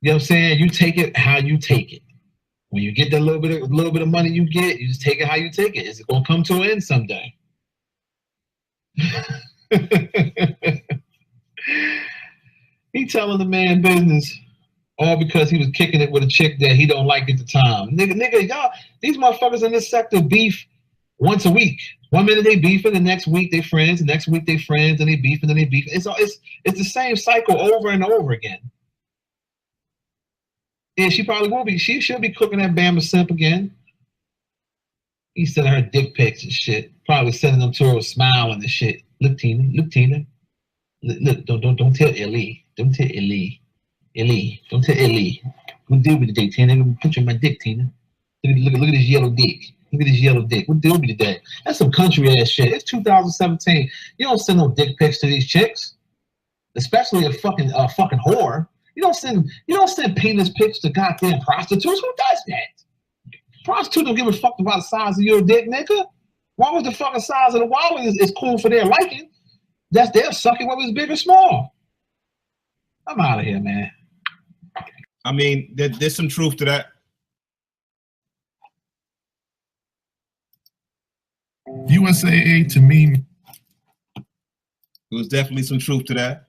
You know what I'm saying? You take it how you take it. When you get that little bit of money you get, you just take it how you take it. Is it gonna come to an end someday? He telling the man business all because he was kicking it with a chick that he don't like at the time. Nigga, y'all, these motherfuckers in this sector beef once a week. 1 minute they beefing, the next week they friends, the next week they friends, and they beefing, and they beefing. It's the same cycle over and over again. Yeah, she probably will be. She should be cooking that Bama simp again. He's sending her dick pics and shit. Probably sending them to her smiling and shit. Look, Tina. Look, Tina. Look, don't tell Ellie. Don't tell Ellie. Ellie. Don't tell Ellie. What deal with the dick, Tina? Put you in my dick, Tina. Look at this yellow dick. Look at this yellow dick. What deal with the dick? That's some country ass shit. It's 2017. You don't send no dick pics to these chicks, especially a fucking whore. You don't send penis pics to goddamn prostitutes. Who does that? Prostitutes don't give a fuck about the size of your dick, nigga. Why was the fucking size of the wallet is cool for their liking? That's their sucking whether it's big or small. I'm out of here, man. I mean, there's some truth to that. USAA to me, There was definitely some truth to that.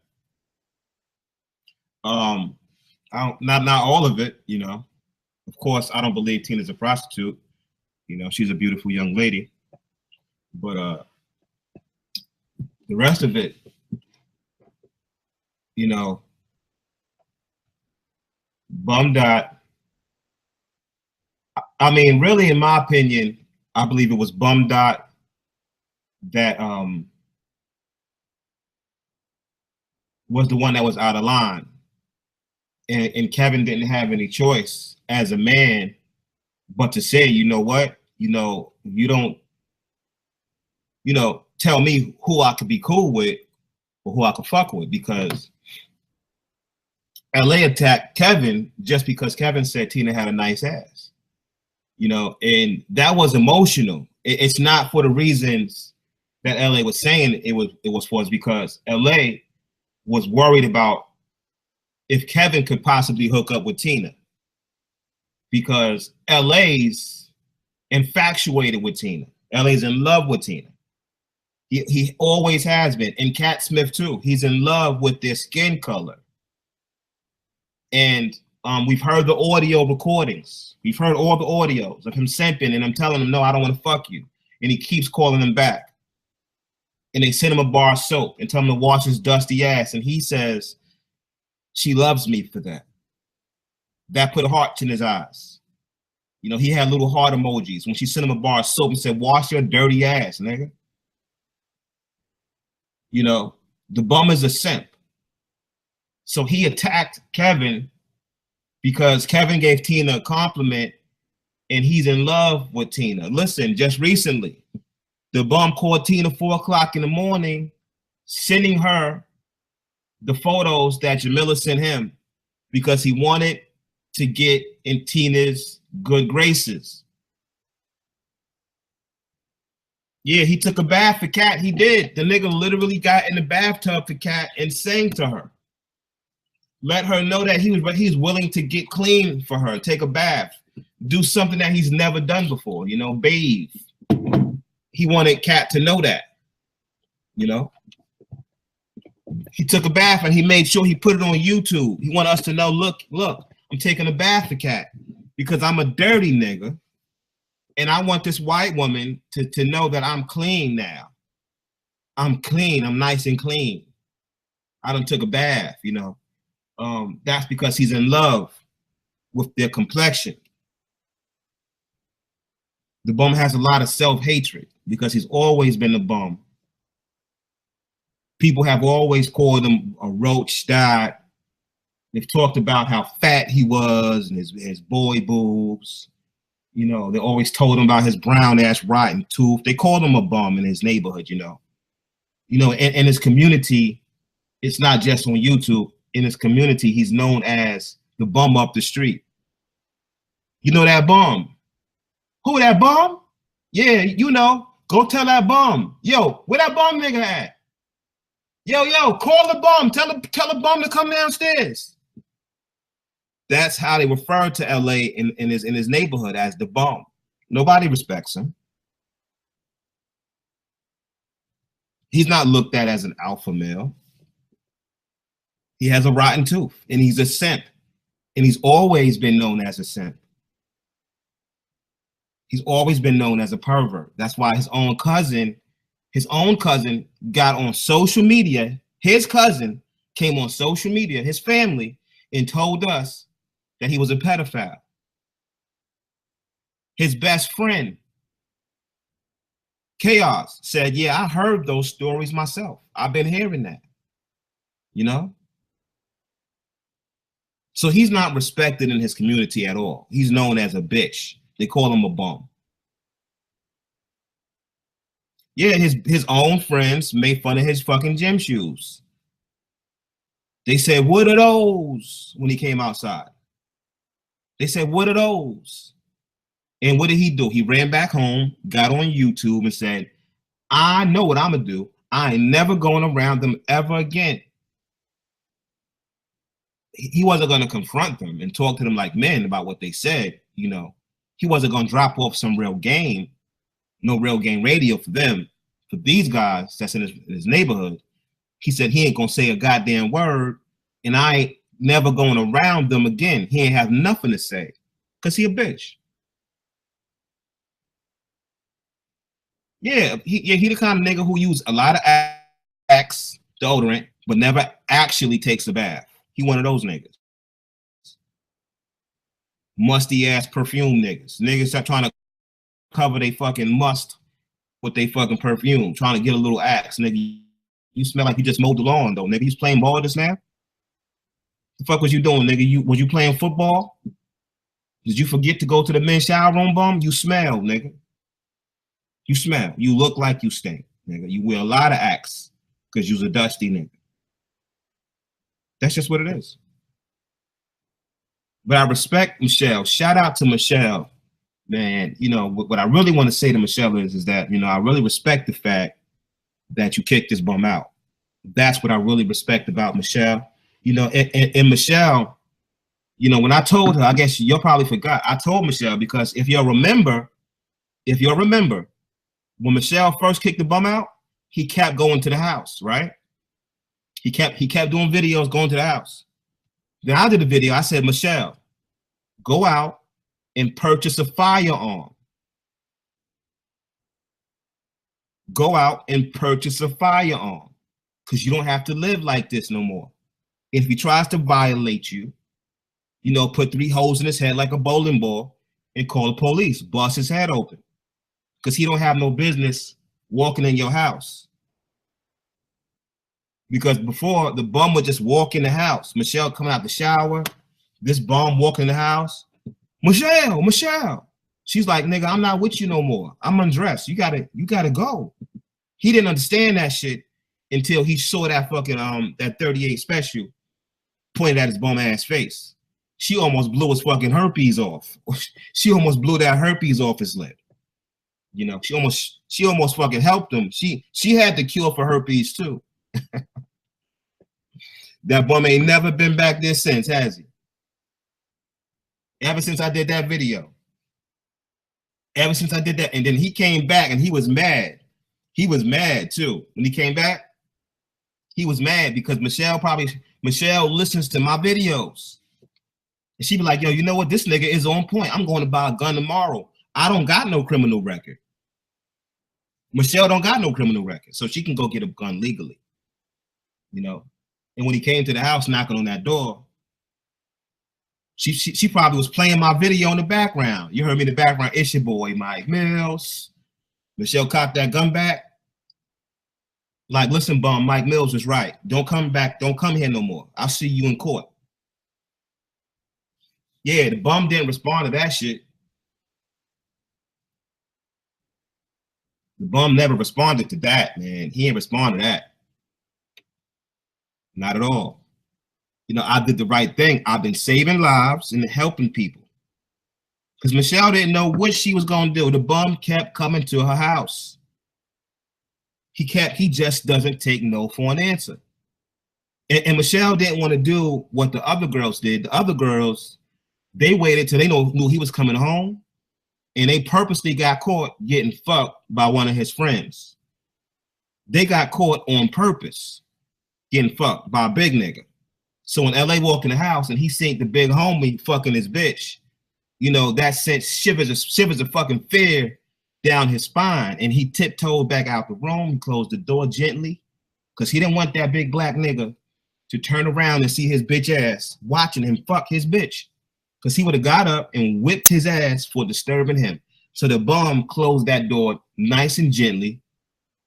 Not all of it, you know. Of course, I don't believe Tina's a prostitute. You know, she's a beautiful young lady. But the rest of it, you know, Bum Dot. I mean, really, in my opinion, I believe it was Bum Dot that was the one that was out of line. And Kevin didn't have any choice as a man but to say, you know what, you know, you don't, you know, tell me who I could be cool with or who I could fuck with, because LA attacked Kevin just because Kevin said Tina had a nice ass, you know, and that was emotional. It's not for the reasons that LA was saying it was for, us, because LA was worried about if Kevin could possibly hook up with Tina, because LA's infatuated with Tina. LA's in love with Tina. He always has been. And Cat Smith too. He's in love with their skin color. And we've heard the audio recordings. We've heard all the audios of him simping and I'm telling him, no, I don't want to fuck you. And he keeps calling them back. And they send him a bar of soap and tell him to wash his dusty ass. And he says, she loves me for that. That put hearts in his eyes. You know, he had little heart emojis when she sent him a bar of soap and said, wash your dirty ass, nigga. You know, the bum is a simp. So he attacked Kevin because Kevin gave Tina a compliment and he's in love with Tina. Listen, just recently, the bum called Tina 4 o'clock in the morning, sending her the photos that Jamila sent him because he wanted to get in Tina's good graces. Yeah, he took a bath for Kat. He did. The nigga literally got in the bathtub for Kat and sang to her. Let her know that he's willing to get clean for her, take a bath, do something that he's never done before, you know, bathe. He wanted Kat to know that, you know. He took a bath and he made sure he put it on YouTube. He wanted us to know, look, I'm taking a bath for Kat because I'm a dirty nigga And I want this white woman to know that I'm clean now. I'm clean. I'm nice and clean. I done took a bath, you know. That's because he's in love with their complexion. The bum has a lot of self-hatred because he's always been a bum. People have always called him a roach dad. They've talked about how fat he was and his boy boobs. You know, they always told him about his brown ass rotten tooth. They called him a bum in his neighborhood, you know. You know, in his community, it's not just on YouTube. In his community, he's known as the bum up the street. You know that bum? Who that bum? Yeah, you know. Go tell that bum. Yo, where that bum nigga at? Yo, call the bum. Tell the bum to come downstairs. That's how they refer to LA in his neighborhood, as the bum. Nobody respects him. He's not looked at as an alpha male. He has a rotten tooth, and he's a simp. And he's always been known as a simp. He's always been known as a pervert. That's why his own cousin got on social media. His cousin came on social media, his family, and told us that he was a pedophile. His best friend, Chaos, said, yeah, I heard those stories myself. I've been hearing that, you know? So he's not respected in his community at all. He's known as a bitch. They call him a bum. Yeah, his own friends made fun of his fucking gym shoes. They said, what are those? When he came outside. They said, what are those? And what did he do? He ran back home, got on YouTube and said, I know what I'm going to do. I ain't never going around them ever again. He wasn't going to confront them and talk to them like men about what they said, you know. He wasn't going to drop off some real game, no real game radio for them. For these guys that's in his neighborhood, he said he ain't going to say a goddamn word, and I ain't never going around them again. He ain't have nothing to say because he a bitch. Yeah, he the kind of nigga who use a lot of Axe deodorant, but never actually takes a bath. He one of those niggas. Musty ass perfume niggas. Niggas are trying to cover they fucking must with they fucking perfume, trying to get a little Axe. Nigga, you smell like you just mowed the lawn though, nigga. You was playing ball just now? The fuck was you doing, nigga? Was you playing football? Did you forget to go to the men's shower room, bum? You smell, nigga. You smell. You look like you stink, nigga. You wear a lot of Axe because you's a dusty nigga. That's just what it is. But I respect Michelle. Shout out to Michelle, man. You know, what I really want to say to Michelle is that, you know, I really respect the fact that you kicked this bum out. That's what I really respect about Michelle. You know, and Michelle, you know, when I told her, I guess you'll probably forgot. I told Michelle because if you'll remember, when Michelle first kicked the bum out, he kept going to the house, right? He kept doing videos going to the house. Then I did a video. I said, Michelle, go out and purchase a firearm. Go out and purchase a firearm because you don't have to live like this no more. If he tries to violate you, you know, put 3 holes in his head like a bowling ball and call the police, bust his head open because he don't have no business walking in your house. Because before, the bum would just walk in the house. Michelle coming out the shower, this bum walking in the house. Michelle. She's like, nigga, I'm not with you no more. I'm undressed. You gotta go. He didn't understand that shit until he saw that fucking that 38 special pointed at his bum ass face. She almost blew his fucking herpes off. She almost blew that herpes off his lip. You know, she almost fucking helped him. She had the cure for herpes too. That bum ain't never been back there since, has he? Ever since I did that video. Ever since I did that. And then he came back and he was mad. He was mad too. When he came back, he was mad because Michelle listens to my videos. And she be like, yo, you know what? This nigga is on point. I'm going to buy a gun tomorrow. I don't got no criminal record. Michelle don't got no criminal record, so she can go get a gun legally. You know, and when he came to the house knocking on that door, she probably was playing my video in the background. You heard me in the background. It's your boy, Mike Millz. Michelle cocked that gun back. Like, listen, bum, Mike Millz was right. Don't come back. Don't come here no more. I'll see you in court. Yeah, the bum didn't respond to that shit. The bum never responded to that, man. He ain't responded to that. Not at all. You know, I did the right thing. I've been saving lives and helping people. Because Michelle didn't know what she was going to do. The bum kept coming to her house. He just doesn't take no for an answer. And Michelle didn't want to do what the other girls did. The other girls, they waited till they knew he was coming home. And they purposely got caught getting fucked by one of his friends. They got caught on purpose getting fucked by a big nigga. So when LA walked in the house and he seen the big homie fucking his bitch, you know, that sent shivers of fucking fear down his spine. And he tiptoed back out the room. He closed the door gently because he didn't want that big black nigga to turn around and see his bitch ass watching him fuck his bitch. Because he would have got up and whipped his ass for disturbing him. So the bum closed that door nice and gently.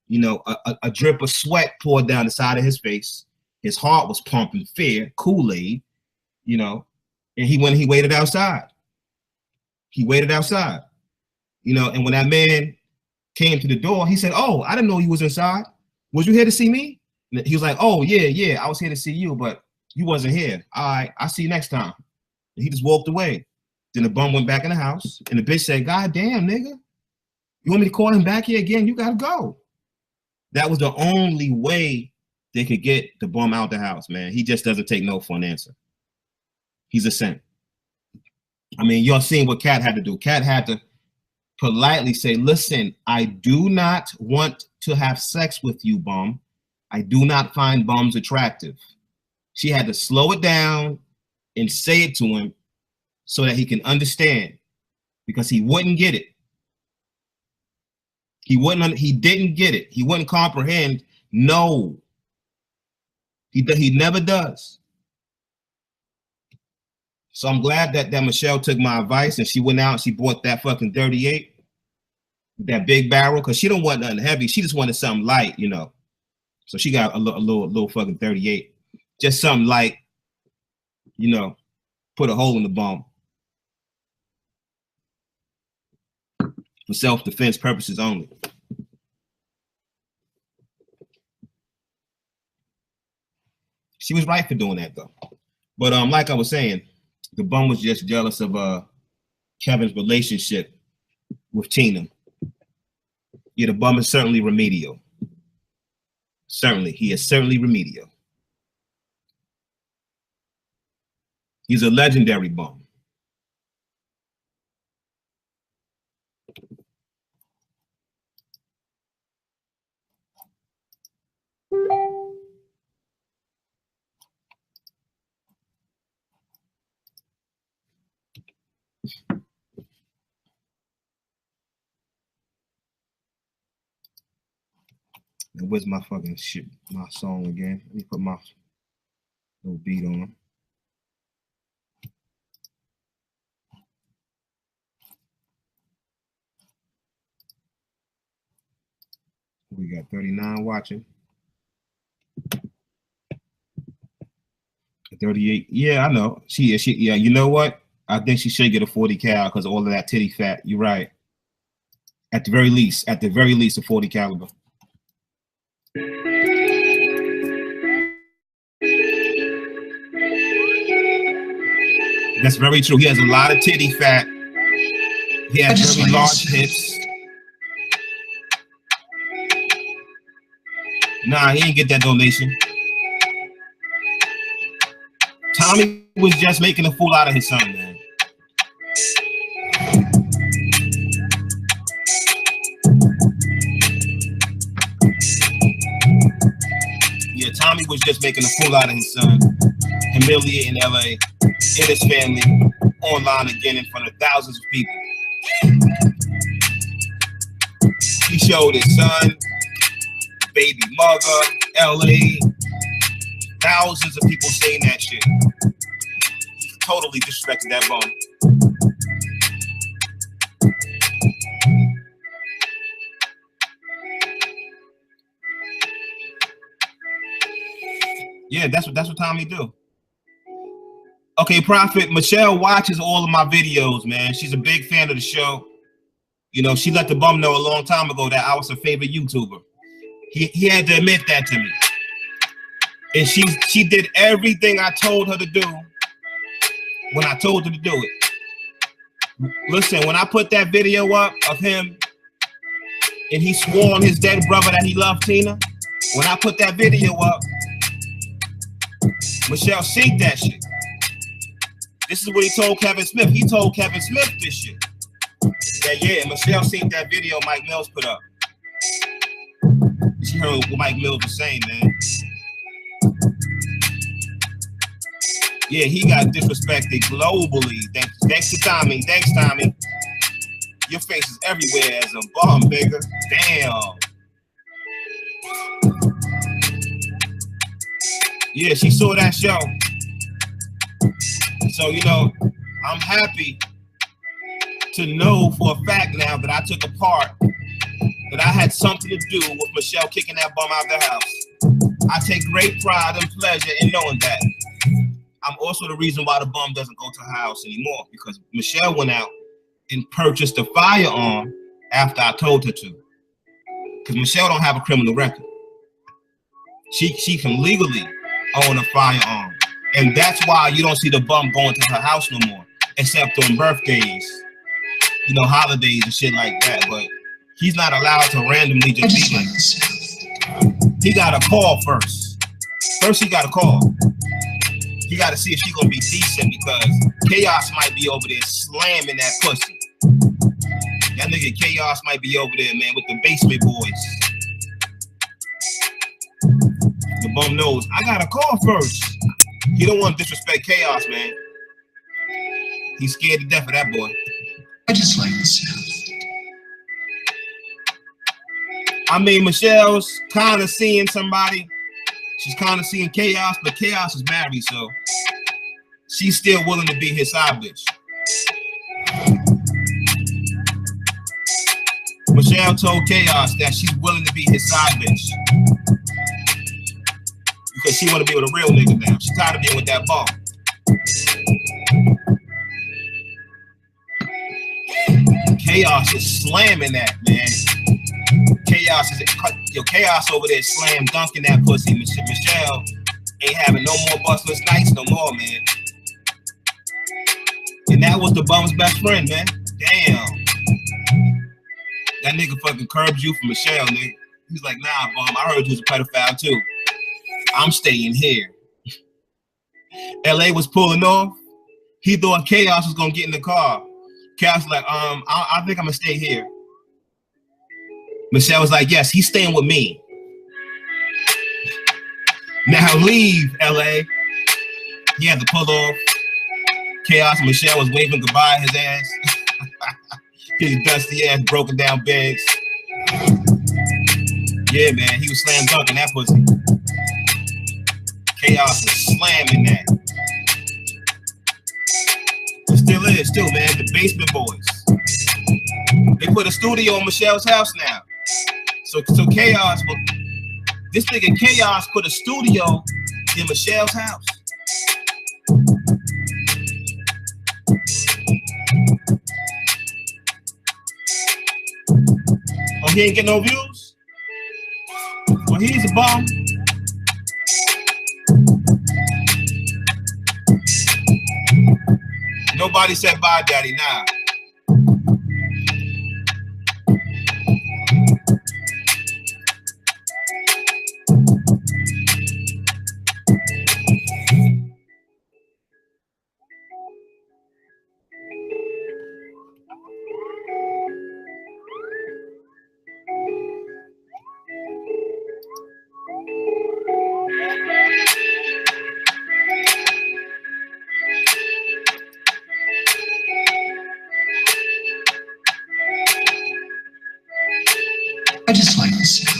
You know, a drip of sweat poured down the side of his face. His heart was pumping fear, Kool-Aid, you know, and he waited outside. He waited outside, you know, and when that man came to the door, he said, "Oh, I didn't know you was inside. Was you here to see me?" And he was like, "Oh, yeah, I was here to see you, but you wasn't here. All right, I'll see you next time." And he just walked away. Then the bum went back in the house, and the bitch said, "God damn, nigga, you want me to call him back here again? You gotta go." That was the only way they could get the bum out the house, man. He just doesn't take no for an answer. He's a simp. I mean, y'all seen what Cat had to do. Cat had to politely say, "Listen, I do not want to have sex with you, bum. I do not find bums attractive." She had to slow it down and say it to him so that he can understand, because he wouldn't get it. He didn't get it. He wouldn't comprehend. No, he never does. So I'm glad that Michelle took my advice and she went out and she bought that fucking 38, that big barrel, because she don't want nothing heavy. She just wanted something light, you know. So she got a little fucking 38, just something light, you know, put a hole in the bum for self-defense purposes only. She was right for doing that though. But like I was saying, the bum was just jealous of Kevin's relationship with Tina. Yeah, the bum is certainly remedial. Certainly, he is certainly remedial. He's a legendary bum. And where's my fucking shit, my song again? Let me put my little beat on. We got 39 watching. 38. Yeah, I know. She yeah, you know what? I think she should get a 40 cal because of all of that titty fat. You're right. At the very least, a 40 caliber. That's very true. He has a lot of titty fat. He has very large hips. Nah, he ain't get that donation. Tommy was just making a fool out of his son, man. Yeah, Tommy was just making a fool out of his son, humiliating LA, in his family, online again in front of thousands of people. He showed his son, baby mother, LA. Thousands of people saying that shit. He totally disrespected that bum. Yeah, that's what Tommy do. Okay, Prophet, Michelle watches all of my videos, man. She's a big fan of the show. You know, she let the bum know a long time ago that I was her favorite YouTuber. He had to admit that to me. And she did everything I told her to do when I told her to do it. Listen, when I put that video up of him and he swore on his dead brother that he loved Tina, when I put that video up, Michelle seen that shit. This is what he told Kevin Smith. He told Kevin Smith this shit. Yeah, Michelle seen that video Mike Millz put up. She heard what Mike Millz was saying, man. Yeah, he got disrespected globally. Thanks to Tommy. Thanks, Tommy. Your face is everywhere as a bum, nigga. Damn. Yeah, she saw that show. So, you know, I'm happy to know for a fact now that I took a part, that I had something to do with Michelle kicking that bum out of the house. I take great pride and pleasure in knowing that. I'm also the reason why the bum doesn't go to the house anymore, because Michelle went out and purchased a firearm after I told her to. Because Michelle don't have a criminal record. She can legally own a firearm. And that's why you don't see the bum going to her house no more, except on birthdays, you know, holidays and shit like that. But he's not allowed to randomly just be like this. He got to call first. First, he got to call. He got to see if she's going to be decent, because Chaos might be over there slamming that pussy. That nigga Chaos might be over there, man, with the basement boys. The bum knows, I got to call first. He don't want to disrespect Chaos, man. He's scared to death of that boy. I just like the sound. I mean, Michelle's kind of seeing somebody. She's kind of seeing Chaos, but Chaos is married, so she's still willing to be his side bitch. Michelle told Chaos that she's willing to be his side bitch because she want to be with a real nigga now. She's tired of being with that bum. Chaos is slamming that, man. Chaos over there slam dunking that pussy. Michelle ain't having no more bustless nights no more, man. And that was the bum's best friend, man. Damn. That nigga fucking curbs you for Michelle, nigga. He's like, nah, bum, I heard you was a pedophile too. I'm staying here. LA was pulling off. He thought Chaos was gonna get in the car. Chaos was like, I think I'm gonna stay here. Michelle was like, yes, he's staying with me. Now leave, LA. He had to pull off. Chaos and Michelle was waving goodbye his ass. His dusty ass, broken down beds. Yeah, man, he was slam dunking that pussy. Chaos was slamming that. It still is, man, the basement boys. They put a studio in Michelle's house now. So Chaos, this nigga Chaos put a studio in Michelle's house. Oh, he ain't getting no views? Well, he's a bum. Nobody said bye, daddy, nah. I just like the sound.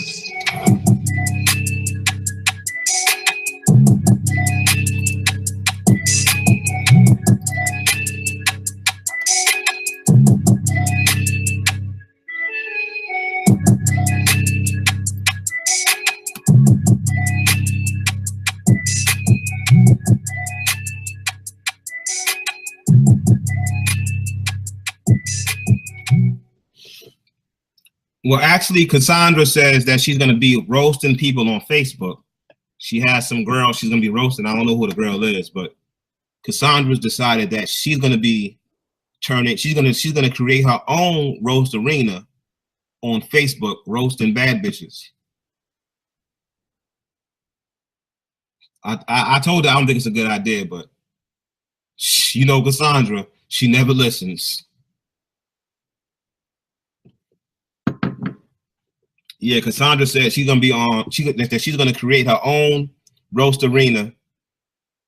Well, actually, Cassandra says that she's going to be roasting people on Facebook. She has some girl she's going to be roasting. I don't know who the girl is, but Cassandra's decided that she's going to be turning. She's going to create her own roast arena on Facebook, roasting bad bitches. I told her I don't think it's a good idea, but you know, Cassandra, she never listens. Yeah, Cassandra said she's gonna be on. That she's gonna create her own roast arena,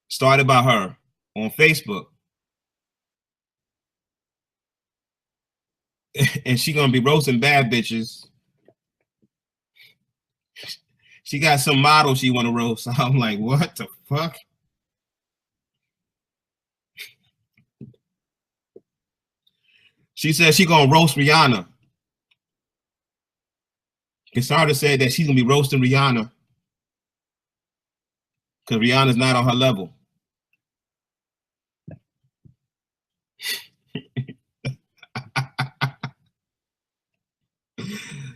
started by her on Facebook, and she's gonna be roasting bad bitches. She got some model she want to roast. I'm like, what the fuck? She said she gonna roast Rihanna. Cassandra said that she's gonna be roasting Rihanna because Rihanna's not on her level.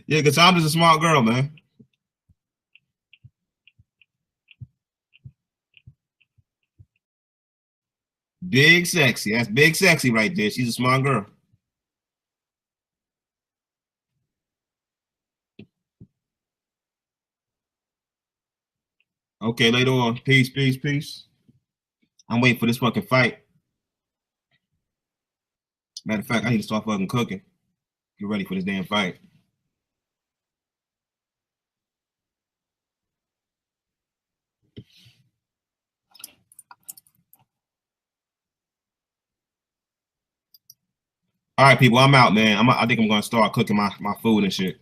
Yeah, Cassandra's a smart girl, man. Big sexy. That's big sexy right there. She's a smart girl. Okay, later on. Peace, peace, peace. I'm waiting for this fucking fight. Matter of fact, I need to start fucking cooking. Get ready for this damn fight. All right, people, I'm out, man. I think I'm gonna start cooking my food and shit.